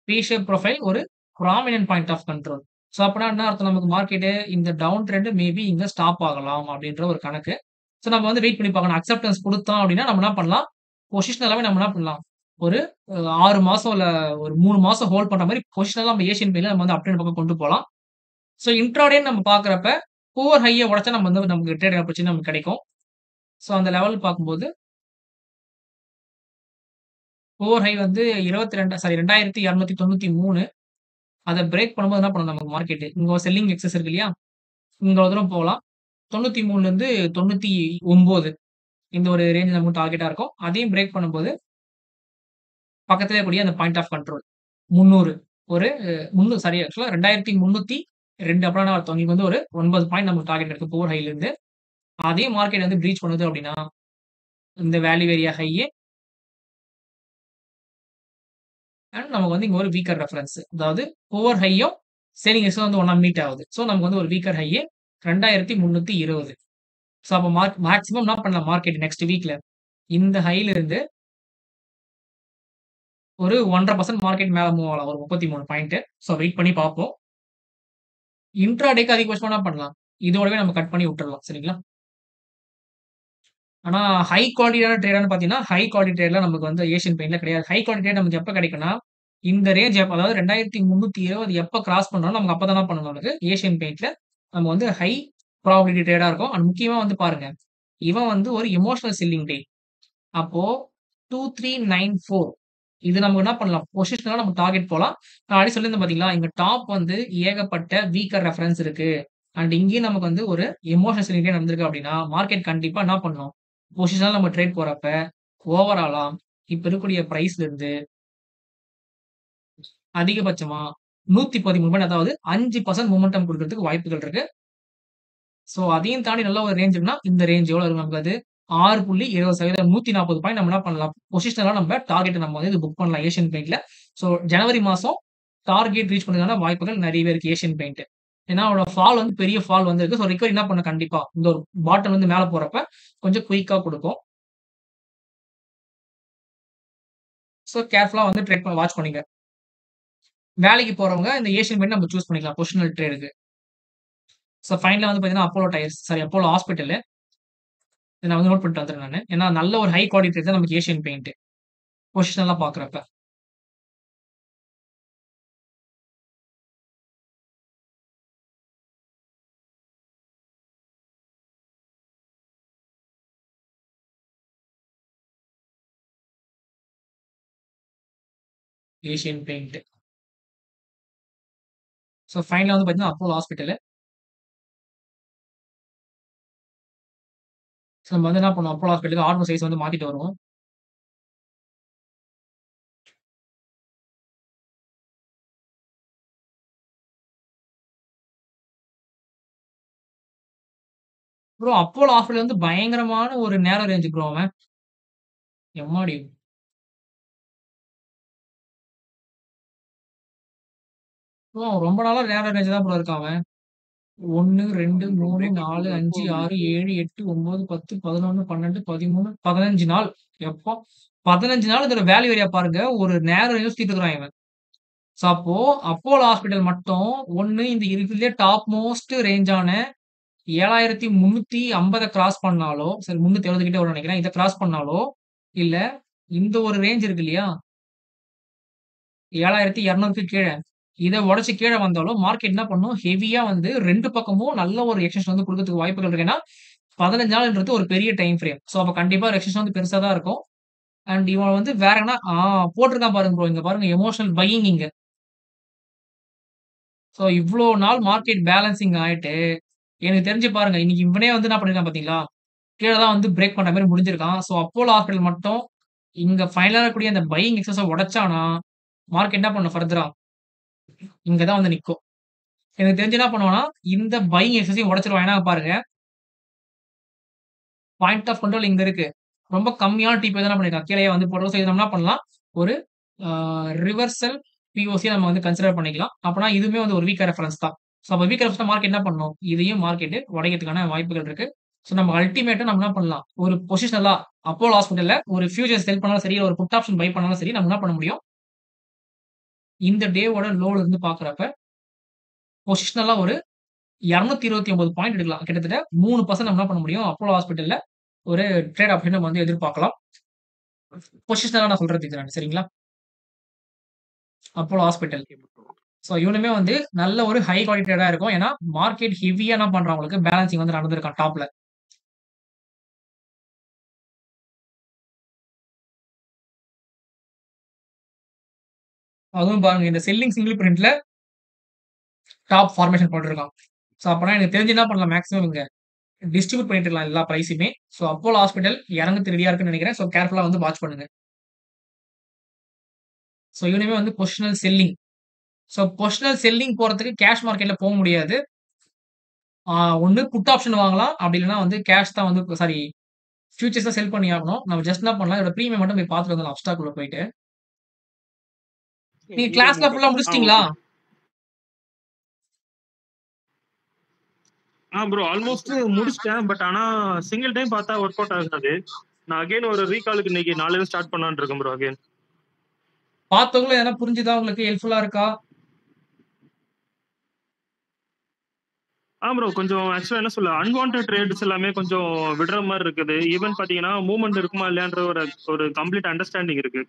B shape profile ஒரு prominent point of control. So, அப்பன்னா என்ன அர்த்தம் நமக்கு மார்க்கெட்டு இந்த டவுன் ட்ரெண்ட் மேபி இங்க ஸ்டாப் ஆகலாம் அப்டின்ற ஒரு கணக்கு. ஸோ, நம்ம வந்து வெயிட் பண்ணி பார்க்கணும். அக்செப்டன்ஸ் குடுத்தான் அப்டின்னா, நம்ம என்ன பண்ணலாம்? பொசிஷன் எல்லாமே நம்ம என்ன பண்ணலாம்? ஒரு 6 மாசம் இல்ல ஒரு 3 மாசம் ஹோல்ட் பண்ற மாரி பொசிஷனலா நம்ம ஏசியன் பெயின்ல நம்ம வந்து அப் ட்ரெண்ட் பக்கம் கொண்டு போலாம். ஸோ, இன்ட்ராடேன்னு நம்ம பார்க்குறப்ப, புவர் ஹைய உடைச்சா நம்ம வந்து நமக்கு ட்ரேட் ஆப்பர்ச்சுனிட்டி நமக்கு கிடைக்கும். ஸோ, அந்த லெவல் பார்க்கும்போது, புவர் ஹை வந்து 2293 அத பிரேக் பண்ணும்போது என்ன பண்ணும் நமக்கு மார்க்கெட்? இங்க ஒரு செல்லிங் எக்ஸஸ் இருக்கு இல்லையா? இங்க ஒரு தூரம் போலாம். 93லேருந்து 99 இந்த ஒரு ரேஞ்ச் நமக்கு டார்கெட்டா இருக்கும். அதையும் பிரேக் பண்ணும்போது, பக்கத்திலேயே கூடிய அந்த பாயிண்ட் ஆஃப் கண்ட்ரோல் 300 ஒரு 300 சாரி ஆக்சுவலா 2302 அப்புறம் என்ன அர்த்தம்? இங்க வந்து ஒரு 9 பாயிண்ட் நமக்கு டார்கெட் இருக்கு புவர் ஹைலருந்து. அதே மார்க்கெட் வந்து பிரீச் பண்ணுது அப்டின்னா, இந்த வேல்யூ ஏரியா ஹைய அண்ட் நமக்கு வந்து இங்க ஒரு வீக்கர் ரெஃபரன்ஸ். அதாவது புவர் ஹையும் செல்லிங் எக்ஸும் வந்து ஒண்ணா மீட் ஆகுது. ஸோ, நமக்கு வந்து ஒரு வீக்கர் ஹைய 2320. ஸோ, அப்ப மேக்ஸிமம் என்ன பண்ணலாம் மார்க்கெட் நெக்ஸ்ட் வீக்ல இந்த ஹைல இருந்து ஒரு 1.5% மார்க்கெட் மேல மூவ் ஆகலாம். ஒரு 33 பாயிண்ட். ஸோ, வெயிட் பண்ணி பார்ப்போம். இன்ட்ராடேக்கு அதிகபட்சமா என்ன பண்ணலாம்? இதோடவே நம்ம கட் பண்ணி விட்டுறலாம். சரிங்களா? ஆனா ஹை குவாலிட்டியான ட்ரேடான்னு பார்த்தீங்கன்னா, ஹை குவாலிட்டி ட்ரேட்லாம் நமக்கு வந்து ஏசியன் பெயிண்ட்ல கிடையாது. ஹை குவாலிட்டி ட்ரேட் நமக்கு எப்ப கிடைக்கும்னா, இந்த ரேஞ்ச் அதாவது 2320 எப்ப கிராஸ் பண்றோம்னோ, நமக்கு அப்ப தான் என்ன பண்ணணும் நமக்கு ஏசியன் பெயிண்ட்ல நம்ம வந்து ஹை ப்ராபபிலிட்டி ட்ரேடா இருக்கும். அண்ட் முக்கியமா வந்து பாருங்க, இவன் வந்து ஒரு எமோஷனல் செல்லிங் டே. அப்போ 2394 இது நம்ம என்ன பண்ணலாம்? பொசிஷனலா நம்ம டார்கெட் போலாம். நான் ஆல்ரெடி சொல்லியிருந்தேன் பார்த்தீங்களா, இங்க டாப் வந்து ஏகப்பட்ட வீக்கர் ரெஃபரன்ஸ் இருக்கு. அண்ட் இங்கேயும் நமக்கு வந்து ஒரு எமோஷனல் செல்லிங் டே நடந்திருக்கு அப்படின்னா, மார்க்கெட் கண்டிப்பா என்ன பண்ணும்? பொசிஷனலா நம்ம ட்ரேட் போறப்ப, ஓவராலா இப்ப இருக்கக்கூடிய பிரைஸ்ல இருந்து அதிகபட்சமா 113 அதாவது 5% மொமெண்டம் குடுக்கறதுக்கு வாய்ப்புகள் இருக்கு. ஸோ, அதையும் தாண்டி நல்ல ஒரு ரேஞ்ச் இருக்குன்னா, இந்த ரேஞ்ச் எவ்வளோ இருக்கும் நமக்கு அது 6.20% 140 பாயிண்ட் நம்ம என்ன பண்ணலாம்? பொசிஷனலா நம்ம டார்கெட்ட நம்ம வந்து புக் பண்ணலாம் ஏசியன் பெயிண்ட்ல. ஸோ, ஜனவரி மாசம் டார்கெட் ரீச் பண்றதுக்கான வாய்ப்புகள் நெறையவே இருக்கு ஏசியன் பெயிண்ட். ஏன்னா, அவனோட ஃபால் வந்து பெரிய ஃபால் வந்திருக்கு. ஸோ, ரிகவரி என்ன பண்ணும் கண்டிப்பா. இந்த ஒரு பாட்டம் வந்து மேல போறப்ப கொஞ்சம் குயிக்கா குடுக்கும். ஸோ, கேர்ஃபுல்லா வந்து வாட்ச் பண்ணிக்க. வேலைக்கு போறவங்க இந்த ஏசியன் பெயிண்ட் நம்ம சூஸ் பண்ணிக்கலாம் பொசிஷனல் ட்ரேடுக்கு. ஸோ, ஃபைனலா வந்து பார்த்தீங்கன்னா, Apollo tyres sorry Apollo hospital. இத நான் வந்து நோட் பண்ணிட்டு வந்துர்றேன் நானு. ஏன்னா, நல்ல ஒரு ஹை குவாலிட்டி தான் நமக்கு ஏசியன் பெயிண்ட். பொசிஷனலா பார்க்குறப்ப. Asian paint. ஸோ, ஃபைனலா வந்து பார்த்தீங்கன்னா, அப்போலோ ஹாஸ்பிட்டலு. ஸோ, நம்ம வந்து என்ன பண்ணுவோம், அப்போலோ ஹாஸ்பிட்டலுக்கு ஆர்டர் சைஸ் வந்து மாத்திட்டு வருவோம். ப்ரோ அப்போலோ ஹாஸ்பிட்டல் வந்து பயங்கரமான ஒரு நேரோ ரேஞ்ச் ப்ரோ அவன். எம்மாடி! ப்ரோ அவன் ரொம்ப நாளா நேரோ ரேஞ்ச் தான் ப்ரோ இருக்கான் அவன். 1, 2,
ஆமா ப்ரோ.
3,
பிரேக்
4,
எப்போ
5, 6,
வந்தது?
7, 8, 9, 10, 11, 12, 13, 15 நாள். எப்பா! 15 நாள் இதோட வேல்யூ ஏரியா பாருங்க. ஒரு நேரோ ரேஞ்ச் சுத்திட்டு இருக்கிறான் இவன். ஸோ, அப்போ அப்போலோ ஹாஸ்பிட்டல் மட்டும் 1 இந்த இருக்கிறதுலயே டாப் மோஸ்ட் ரேஞ்சான 7350 கிராஸ் பண்ணாலோ, சரி 370 கிட்ட வரும்னு நெனைக்கிறேன். இத கிராஸ் பண்ணாலோ, இல்ல இந்த ஒரு ரேஞ்ச் இருக்கு இல்லையா? 7200க்கு கீழ. இத உடைச்சு கீழ வந்தாலும் மார்க்கெட் என்ன பண்ணும்? ஹெவியா வந்து 2 பக்கமும் நல்ல ஒரு எக்ஸ்டென்ஷன் வந்து குடுக்கறதுக்கு வாய்ப்புகள் இருக்கு. ஏன்னா 15 நாள்ன்றது ஒரு பெரிய டைம் ஃப்ரேம். ஸோ அப்ப கண்டிப்பா எக்ஸ்டென்ஷன் வந்து பெருசா தான் இருக்கும். அண்ட் இவன் வந்து வேற எங்கனா போட்டிருக்கான் பாருங்க ப்ரோ. இங்க பாருங்க எமோஷனல் பையிங் இங்க. ஸோ இவ்ளோ நாள் மார்க்கெட் பேலன்சிங் ஆயிட்டு, எனக்கு தெரிஞ்சு பாருங்க, இன்னைக்கு இவனே வந்து என்ன பண்ணியிருக்கான் பார்த்தீங்களா? கீழ தான் வந்து பிரேக் பண்ற மாரி முடிஞ்சிருக்கான். ஸோ அப்போலோ ஹாஸ்பிடல் மட்டும் இங்க ஃபைனலா இருக்கக்கூடிய அந்த பையிங் எக்ஸஸ உடைச்சானா, மார்க்கெட் என்ன பண்ணும் ஃபர்தரா? இங்க தான் வந்து நிக்கும். எனக்கு தெரிஞ்சு என்ன பண்ணுவான்னா, இந்த பையிங் எக்ஸஸையும் உடைச்சுருவான். ஏன்னா பாருங்க, பாயிண்ட் ஆஃப் கண்ட்ரோல் இங்க இருக்கு. ரொம்ப கம்மியான டிபி தான் என்ன பண்ணியிருக்கான். கீழயே வந்து போடுறோம். ஸோ இத நம்ம என்ன பண்ணலாம்? ஒரு ஆ ரிவர்சல் பிஓசி நம்ம வந்து கன்சிடர் பண்ணிக்கலாம். அப்பனா இதுவுமே வந்து ஒரு வீக்கா ரெஃபரன்ஸ் தான். ஸோ அப்ப வீக் ரெஃபரன்ஸ்னா மார்க்கெட் என்ன பண்ணணும்? இதையும் மார்க்கெட் உடைக்கிறதுக்கான வாய்ப்புகள் இருக்கு. ஸோ நம்ம அல்டிமேட்டா நம்ம என்ன பண்ணலாம்? ஒரு பொசிஷனலா அப்போலோ ஹாஸ்பிடல்ல ஒரு ஃபியூச்சர்ஸ் செல் பண்ணாலும் சரி, ஒரு புட் ஆப்ஷன் பை பண்ணாலும் சரி, நம்ம என்ன பண்ண முடியும்? இந்த டேவோட லோல இருந்து பார்க்குறப்ப, பொசிஷனலா ஒரு 229 பாயிண்ட் எடுக்கலாம். கிட்டத்தட்ட 3% நம்ம என்ன பண்ண முடியும்? அப்போலோ ஹாஸ்பிடல்ல ஒரு ட்ரேட் ஆப்ஷன் நம்ம வந்து எதிர்பார்க்கலாம். பொசிஷனலா நான் சொல்றது இது நானு. சரிங்களா? Apollo hospital.
Okay bro.
So இவனுமே வந்து நல்ல ஒரு ஹை குவாலிட்டி ட்ரேடா இருக்கும். ஏன்னா, மார்க்கெட் ஹெவியா என்ன பண்றான் உங்களுக்கு பேலன்சிங் வந்து நடந்திருக்கான் டாப்ல. அதுவும் பாருங்க இந்த செல்லிங் சிங்கிள் பிரிண்ட்ல டாப் ஃபார்மேஷன் போட்டிருக்கான். ஸோ அப்பனா எனக்கு தெரிஞ்சு என்ன பண்ணலாம் மேக்ஸிமம் இங்க டிஸ்ட்ரிபியூட் பண்ணிட்டு இருக்கலாம் எல்லா பிரைஸுமே. ஸோ அப்போலோ ஹாஸ்பிட்டல் இறங்கறதுக்கு ரெடியா இருக்குன்னு நினைக்கிறேன். ஸோ கேர்ஃபுல்லா வந்து வாட்ச் பண்ணுங்க. ஸோ இவனுமே வந்து positional selling. So positional selling போறதுக்கு கேஷ் மார்க்கெட்ல போ முடியாது. ஆ ஒண்ணு புட் ஆப்ஷன் வாங்கலாம். அப்படி இல்லன்னா வந்து கேஷ் தான் வந்து சாரி ஃபியூச்சர்ஸ் தான் செல் பண்ணி ஆகணும். நம்ம ஜஸ்ட் என்ன பண்ணலாம், இதோட பிரீமியம் மட்டும் போய் பார்த்துட்டு வந்துடலாம் அப்ஸ்டாக்குள்ள போயிட்டு. நீங்க
இது
கிளாஸ்லாம் ஃபுல்லா முடிச்சிட்டீங்களா?
ஓகே. ப்ரோ ஆல்மோஸ்ட் முடிச்சிட்டேன். பட் ஆனா சிங்கிள் டைம் பார்த்தா ஒர்க் அவுட் ஆகாது. நான் அகைன் ஒரு ரீகாலுக்கு இன்னைக்கு நாளையில ஸ்டார்ட் பண்ணலாம்னு இருக்கேன் ப்ரோ அகைன்.
பார்த்தவங்களும் எதனா புரிஞ்சுதா உங்களுக்கு? ஹெல்ப்ஃபுல்லா இருக்கா?
ப்ரோ கொஞ்சம் ஆக்சுவலா என்ன சொல்ல அன்வான்ட் ட்ரேட்ஸ் எல்லாமே கொஞ்சம் விடுற மாதிரி இருக்குது. ஈவன் பாத்தீங்கன்னா மூவ்மெண்ட் இருக்குமா இல்லையான்ற ஒரு ஒரு கம்ப்ளீட் அண்டர்ஸ்டாண்டிங் இருக்கு.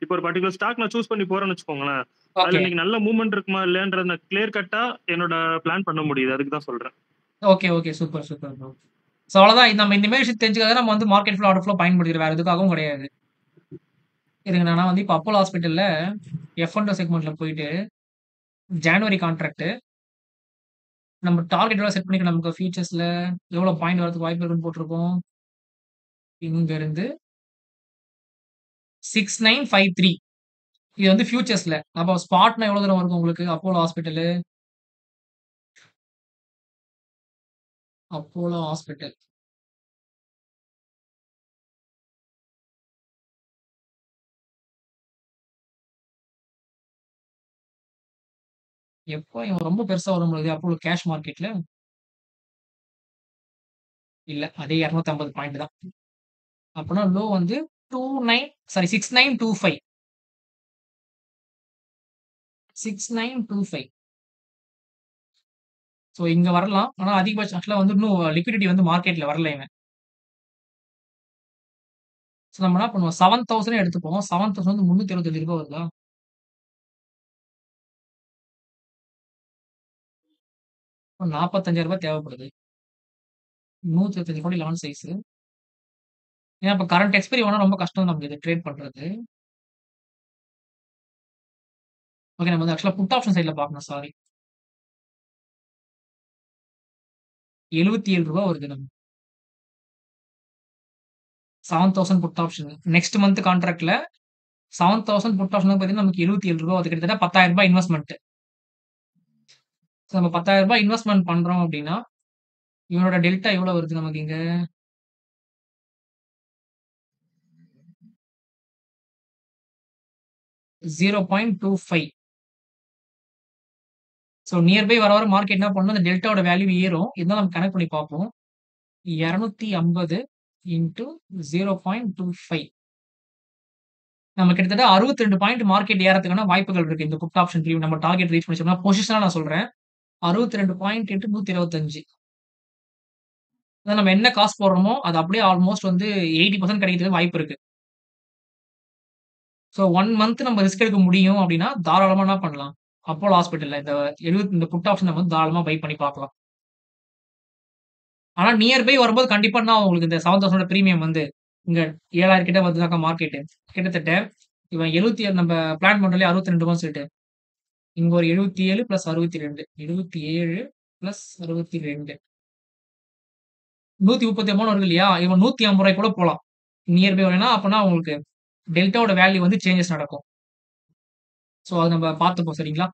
இப்போ ஒரு பர்டிகுலர் ஸ்டாக் நான் சூஸ் பண்ணி போறேன்னு வச்சுக்கோங்களேன். அதுல
ஓகே.
இன்னைக்கு நல்ல மூவ்மெண்ட் இருக்குமா இல்லையான்ற கிளியர் கட்டா என்னோட பிளான் பண்ண முடியுது. அதுக்கு தான் சொல்றேன்.
Okay, okay. Super, super bro. So அவ்வளோதான். நம்ம இந்த மாரி விஷயம் தெரிஞ்சுக்க நம்ம வந்து மார்க்கெட் ஃப்ளோ, ஆர்டர் ஃப்ளோ பயன்படுத்திக்கிறோம். வேற எதுக்காகவும் கிடையாது. இருங்க நான் வந்து இப்ப அப்போலோ ஹாஸ்பிட்டல்ல F&O செக்மென்ட்ல போயிட்டு ஜான்வரி கான்ட்ராக்ட் நம்ம டார்கெட் எவ்வளோ செட் பண்ணிக்கலாம் நமக்கு ஃபியூச்சர்ஸ்ல எவ்வளோ பாயிண்ட் வரதுக்கு வாய்ப்பு இருக்குன்னு போட்டிருக்கோம். இங்க இருந்து 6953 இது வந்து ஃபியூச்சர்ஸ்ல. அப்போ ஸ்பாட்னா எவ்வளோ தூரம் வரும் உங்களுக்கு அப்போலோ ஹாஸ்பிட்டலு? Apollo hospital. எப்போ இவன் ரொம்ப பெருசா வரும் பொழுது அப்போலோ கேஷ் மார்க்கெட்ல? இல்ல. அதே 250 பாயிண்ட் தான். அப்பன்னா லோ வந்து 29 சாரி 6925. 6925. ஸோ இங்க வரலாம். ஆனா அதிகபட்சம் ஆக்சுவலா வந்து இன்னும் லிக்விடிட்டி வந்து மார்க்கெட்ல வரல இவன். ஸோ நம்ம என்ன பண்ணுவோம் 7000 எடுத்துப்போம். 7000 வந்து ரூ. 325 வருதா? அப்ப ரூ. 45,000 தேவைப்படுது. 125 கோடி லான்ச் சைஸ். ஏன்னா இப்ப கரண்ட் எக்ஸ்பைரி ஆனா ரொம்ப கஷ்டம் நமக்கு இது ட்ரேட் பண்றது. ஓகே நம்ம வந்து ஆக்சுவலா புட் ஆப்ஷன் சைட்ல பார்க்கணும் சாரி. ரூ. 77 வருது நமக்கு. 7000 புட் ஆப்ஷன். நெக்ஸ்ட் மந்த் கான்ட்ராக்ட்ல 7000 புட் ஆப்ஷன் பார்த்தீங்கன்னா நமக்கு ரூ. 77 அது கிட்டத்தட்ட ரூ. 10,000 இன்வெஸ்ட்மென்ட். ஸோ நம்ம ரூ. 10,000 இன்வெஸ்ட்மென்ட் பண்றோம் அப்படின்னா, இவனோட டெல்டா எவ்வளவு வருது நமக்கு இங்க? 0.25. ஸோ நியர்பை வர வர மார்க்கெட் என்ன பண்ணும், அந்த டெல்டாவோட வேல்யூ ஏறும். இருந்தாலும் நம்ம கனெக்ட் பண்ணி பார்ப்போம். 250 இன்டு 0.25. நம்ம கிட்டத்தட்ட 62 பாயிண்ட் மார்க்கெட் ஏறதுக்கான வாய்ப்புகள் இருக்கு. இந்த புட் ஆப்ஷன் ரிவ்யூ நம்ம டார்கெட் ரீச் பண்ணிச்சோம்னா, பொசிஷனா நான் சொல்றேன். 62 பாயிண்ட் இன்டு 125. அதான் நம்ம என்ன காசு போடுறோமோ, அது அப்படியே ஆல்மோஸ்ட் வந்து 80% கிடைக்கிறதுக்கு வாய்ப்பு இருக்கு. ஸோ 1 மந்த் நம்ம ரிஸ்க் எடுக்க முடியும் அப்படின்னா, தாராளமா என்ன பண்ணலாம்? அப்போலோ ஹாஸ்பிட்டல்ல இந்த புட் ஆப்ஷன் நம்ம வந்து தாராளமா பை பண்ணி பார்க்கலாம். ஆனா நியர் பை வரும்போது கண்டிப்பா நான் உங்களுக்கு இந்த 7000 பிரீமியம் வந்து இங்க 7000 கிட்ட வருதுனாக்கா மார்க்கெட். கிட்டத்தட்ட இவன் 77 நம்ம பிளான் பண்றோம் இல்லையா 62 சொல்லிட்டு. இங்க ஒரு 77 பிளஸ் 62 77 பிளஸ் 62 133 வருது இல்லையா? இவன் 150 கூட போலாம். நியர் பை வரேன்னா அப்பன்னா உங்களுக்கு டெல்டாவோட வேல்யூ வந்து சேஞ்சஸ் நடக்கும். சோ அது நம்ம பார்த்துப்போம் சரிங்களா?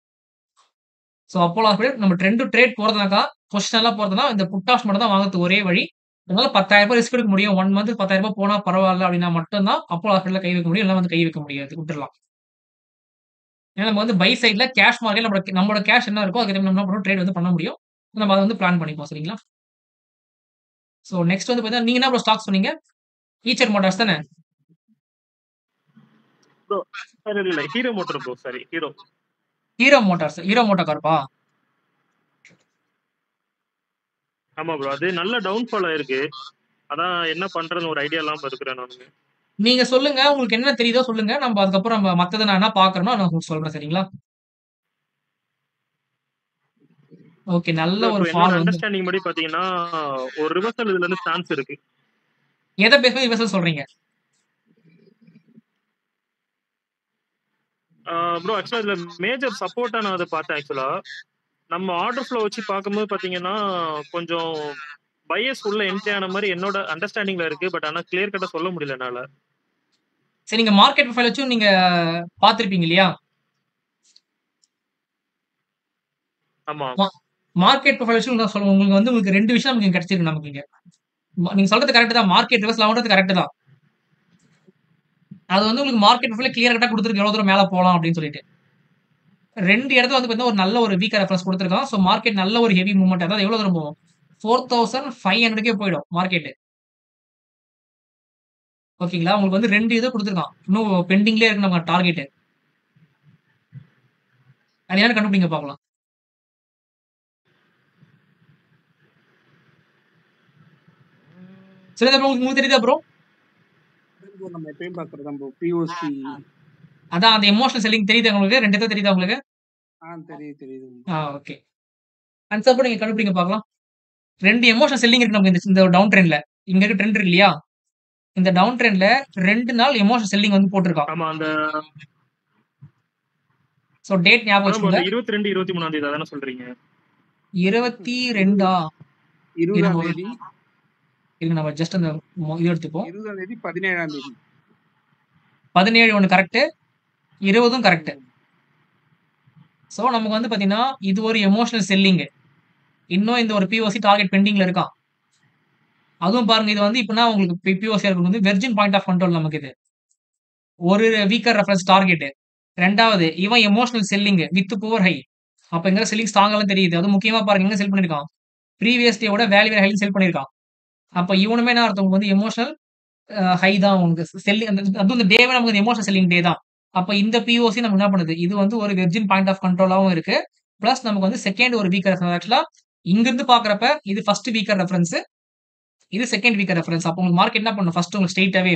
சோ அப்போலோ ஹாஸ்பிடல் நம்ம ட்ரேட் போறதுனாக்கா பொசிஷனலா போறதுனா இந்த புட் ஆப்ஷன் மட்டும் தான் வாங்குறதுக்கு ஒரே வழி. அதனால ரூ. 10,000 ரிஸ்க் எடுக்க முடியும். 1 மந்த் ரூ. 10,000 போனா பரவால்ல அப்டின்னா மட்டும் தான் அப்போலோ ஹாஸ்பிடல்ல கை வைக்க முடியும். இல்லனா வந்து கை வைக்க முடியாது. விட்டுறலாம். ஏன்னா நம்ம வந்து பை சைட்ல கேஷ் மார்க்கெட்ல நம்மளோட கேஷ் என்ன இருக்கோ அதுக்கு நம்ம என்ன பண்ணுவோம் ட்ரேட் வந்து பண்ண முடியும். நம்ம அத வந்து பிளான் பண்ணிப்போம் சரிங்களா? சோ நெக்ஸ்ட் வந்து பார்த்தீங்கன்னா, நீங்க என்ன ப்ரோ ஸ்டாக் சொன்னீங்க? ஈச்சர் மோட்டார்ஸ் தானே?
ப்ரோ சார் இல்ல Hero motor bro sorry Hero.
Hero motors. Hero moto கார்ப்பா?
ஆமா ப்ரோ அது நல்ல டவுன்ஃபால் ஆயிருக்கு. அதான் என்ன பண்றதுன்னு ஒரு ஐடியா இல்லாம இருக்கிறேன் நானு.
நீங்க சொல்லுங்க. உங்களுக்கு என்ன தெரியுதோ சொல்லுங்க. நம்ம அதுக்கப்புறம் மத்தத நான் என்ன பார்க்குறேனோ நான் உங்களுக்கு சொல்றேன் சரிங்களா? ஓகே. நல்ல
ப்ரோ
ஒரு
இப்போ என்னோட
ஃபால் வந்து
அண்டர்ஸ்டாண்டிங் படி பாத்தீங்கன்னா ஒரு ரிவர்சல் இதுல இருந்து சான்ஸ் இருக்கு.
எத பேஸ் பண்ணி ரிவர்சல் சொல்றீங்க?
ப்ரோ ஆக்சுவலா இதுல மேஜர் சப்போர்ட்டா நான் அதை பார்த்தேன் ஆக்சுவலா. நம்ம ஆர்டர் ஃப்ளோ வச்சு பார்க்கும்போது பாத்தீங்கன்னா கொஞ்சம் பையஸ் உள்ள என்ட்ரி ஆன மாதிரி என்னோட அண்டர்ஸ்டாண்டிங்ல இருக்கு. பட் ஆனா கிளியர் கட்டா சொல்ல முடியல என்னால.
சரி நீங்க மார்க்கெட் ப்ரொஃபைல் வச்சும் நீங்க பார்த்திருப்பீங்க இல்லையா?
ஆமா
மார்க்கெட் ப்ரொஃபைல் வச்சு நான் சொல்லுவேன். உங்களுக்கு 2 விஷயம் நமக்கு இங்க கிடைச்சிருக்கு நமக்கு இங்க. நீங்க சொல்றது கரெக்ட் தான். மார்க்கெட் ரிவர்சல் ஆகுறது கரெக்ட் தான். அது வந்து உங்களுக்கு மார்க்கெட் ப்ரொஃபைல் கிளியர் கட்டா குடுத்திருக்கு எவ்வளவு தூரம் மேல போலாம் அப்படின்னு சொல்லிட்டு. 2 இடத்துல வந்து பார்த்தீங்கன்னா ஒரு நல்ல ஒரு வீக்கா ரெஃபரன்ஸ் குடுத்திருக்கான். சோ மார்க்கெட் நல்ல ஒரு ஹெவி மூவ்மெண்ட் அதாவது எவ்வளவு தூரம் போகும்? 4500க்கே போயிடும் மார்க்கெட். ஓகேங்களா? உங்களுக்கு வந்து 2 இது குடுத்திருக்கான். இன்னும் பெண்டிங்லயே இருக்கு நம்ம டார்கெட். அது என்னன்னு கண்டுபிடிங்க பார்க்கலாம். சுரேந்தர் ப்ரோ உங்களுக்கு தெரியுதா ப்ரோ?
நம்ம எப்பயும் பார்க்கறது தான் ப்ரோ. பிஓசி.
அதான் அந்த எமோஷனல் செல்லிங் தெரியுதா உங்களுக்கு? 2 இது தெரியுதா உங்களுக்கு?
தெரியுது.
ஓகே. ஆன்சர் பண்ணி நீங்க கண்டுபிடிங்க பார்க்கலாம். 2 எமோஷனல் செல்லிங் இருக்கு நமக்கு இந்த டவுன் ட்ரெண்ட்ல. இங்க இருக்க ட்ரெண்ட் இருக்கு இல்லையா? இந்த டவுன் ட்ரெண்ட்ல 2 நாள் எமோஷனல் செல்லிங் வந்து போட்டிருக்கான்.
ஆமா அந்த
சோ டேட் ஞாபகம்
அந்த
வச்சுக்கோங்க.
22 23ஆம் தேதி அதானே சொல்றீங்க?
22ஆ?
20ஆம் தேதி.
இருங்க நம்ம ஜஸ்ட் அந்த இது எடுத்துப்போம்.
20ஆம் தேதி 17ஆம் தேதி.
17 ஒன்னு கரெக்ட். 20ம் கரெக்ட். சோ நமக்கு வந்து பாத்தீங்கன்னா இது ஒரு எமோஷனல் செல்லிங். இன்னும் இந்த ஒரு பிஓசி டார்கெட் பெண்டிங்ல இருக்கான். அதுவும் பாருங்க இது வந்து இப்பனா உங்களுக்கு பிஓசி இருக்கு வந்து வெர்ஜின் பாயிண்ட் ஆஃப் கண்ட்ரோல் நமக்கு இது. ஒரு வீக்கர் ரெஃபரன்ஸ் டார்கெட். 2வது இவன் emotional selling with poor high. அப்ப எங்க செல்லிங் ஸ்ட்ராங்காலாம் தெரியுது. அது முக்கியமா பாருங்க எங்க செல் பண்ணிருக்கான். ப்ரீவியஸ் டேவோட வேல்யூ ஹைல செல் பண்ணிருக்கான். அப்ப இவனுமே என்ன அர்த்தம் வந்து எமோஷனல் ஹை தான் உங்களுக்கு செல்லிங் அதுவும் இந்த டேவே நமக்கு எமோஷனல் செல்லிங் டே தான். அப்ப இந்த பிஓசி நமக்கு என்ன பண்ணுது? இது வந்து ஒரு வெர்ஜின் பாயிண்ட் ஆஃப் கண்ட்ரோலாவும் இருக்கு. பிளஸ் நமக்கு வந்து செகண்ட் ஒரு வீக்கர் ரெஃபரன்ஸ். ஆக்சுவலா இங்க இருந்து பாக்குறப்ப இது ஃபர்ஸ்ட் வீக்கர் ரெஃபரன்ஸ். இது செகண்ட் வீக்கர் ரெஃபரன்ஸ். அப்ப உங்களுக்கு மார்க்கெட் என்ன பண்ணும்? ஃபர்ஸ்ட் உங்களுக்கு ஸ்ட்ரெயிட்டாவே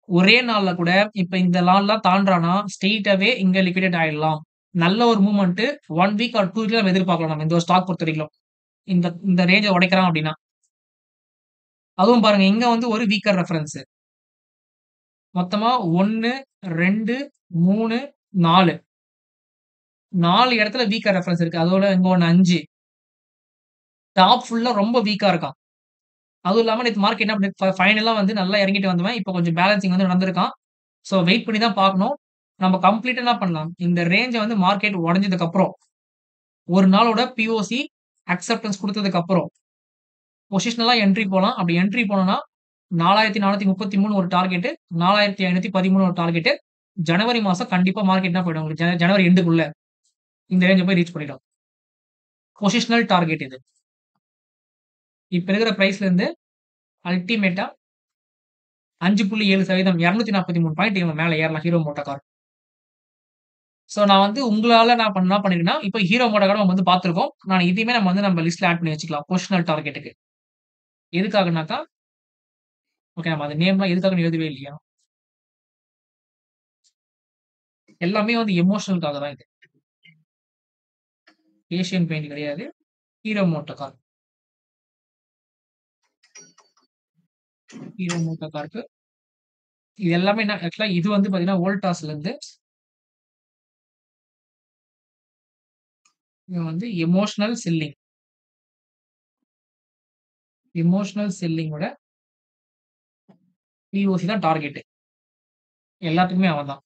ஒரே நாள்ல கூட இப்ப இந்த நாள்லாம் தாண்டானா ஸ்ட்ரெயிட்டாவே இங்க லிக்விடேட் ஆயிடலாம். நல்ல ஒரு மூவ்மெண்ட் 1 வீக் ஆர் 2 வீக்ல நம்ம எதிர்பார்க்கலாம் நம்ம இந்த ஒரு ஸ்டாக் பொறுத்தவரைக்கும். இந்த இந்த ரேஞ்ச உடைக்கிறான் அப்படின்னா. அதுவும் பாருங்க இங்க வந்து ஒரு வீக்கர் ரெஃபரன்ஸ். மொத்தமா 1, 2, 3, 4. 4 இடத்துல வீக்கர் ரெஃபரன்ஸ் இருக்கு. அதோட இங்க ஒண்ணு 5. டாப் ஃபுல்லா ரொம்ப வீக்கா இருக்கான். அதுவும் இல்லாம நேத்து மார்க்கெட் என்ன பண்ணி ஃபைனலா வந்து நல்லா இறங்கிட்டு வந்தவன் இப்ப கொஞ்சம் பேலன்சிங் வந்து நடந்திருக்கான். சோ வெயிட் பண்ணி தான் பார்க்கணும். நம்ம கம்ப்ளீட்டா என்ன பண்ணலாம்? இந்த ரேஞ்ச வந்து மார்க்கெட் உடைஞ்சதுக்கு அப்புறம் ஒரு நாளோட பிஓசி அக்செப்டன்ஸ் குடுத்ததுக்கு அப்புறம் பொசிஷனலா என்ட்ரி போலாம். அப்படி என்ட்ரி போனோம்னா 4433 ஒரு டார்கெட், 4513 ஒரு டார்கெட். ஜனவரி மாசம் கண்டிப்பா மார்க்கெட் என்ன போயிடும் உங்களுக்கு ஜனவரி எண்டுக்குள்ள இந்த ரேஞ்ச போய் ரீச் பண்ணிடும். பொசிஷனல் டார்கெட் இது. இப்ப இருக்கிற பிரைஸ்ல இருந்து அல்டிமேட்டா 5.7% 243 பாயிண்ட் இவன் மேல ஏறலாம் ஹீரோ மோட்டோகார்ப். சோ நான் வந்து உங்களால நான் என்ன பண்ணிருக்கேன்னா, இப்ப ஹீரோ மோட்டோகார்ப் நம்ம வந்து பார்த்திருக்கோம். நான் இதையுமே நம்ம லிஸ்ட்ல ஆட் பண்ணி வச்சுக்கலாம். பொசிஷனல் டார்கெட்டுக்கு. எதுக்காகனாக்கா ஓகே நம்ம அந்த நேம்லாம் எதுக்காகன்னு எழுதவே இல்லையா? எல்லாமே வந்து எமோஷனலுக்காக தான் இது. ஏசியன் பெயிண்ட் கிடையாது. Hero MotoCorp. Hero MotoCorp. இது எல்லாமே என்ன ஆக்சுவலா இது வந்து பார்த்தீங்கன்னா, வோல்டாஸ்லேருந்து இது வந்து எமோஷனல் செல்லிங். எமோஷனல் செல்லிங்கோட பிஓசி தான் டார்கெட். எல்லாத்துக்குமே அவன் தான்.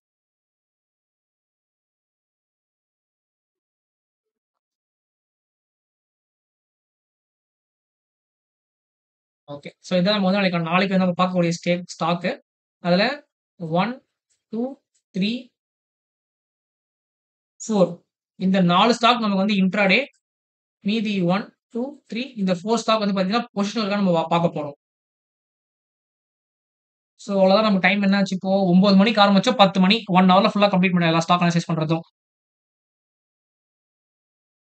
ஓகே. ஸோ இதான் நம்ம வந்து நாளைக்கு வந்து நம்ம பார்க்கக்கூடிய ஸ்டாக்கு. அதில 1, 2, 3, 4 இந்த 4 ஸ்டாக் நமக்கு வந்து இன்ட்ராடே. மீதி 1, 2, 3 இந்த 4 ஸ்டாக் வந்து பார்த்தீங்கன்னா, பொசிஷனலுக்காக நம்ம பார்க்க போறோம். ஸோ அவ்வளோதான் நம்ம டைம் என்னாச்சு இப்போ 9 மணிக்கு ஆரம்பிச்சோம் 10 மணி 1 ஹவர்ல ஃபுல்லா கம்ப்ளீட் பண்ணிடலாம் எல்லா ஸ்டாக் அனலைசிஸ் பண்றதும்.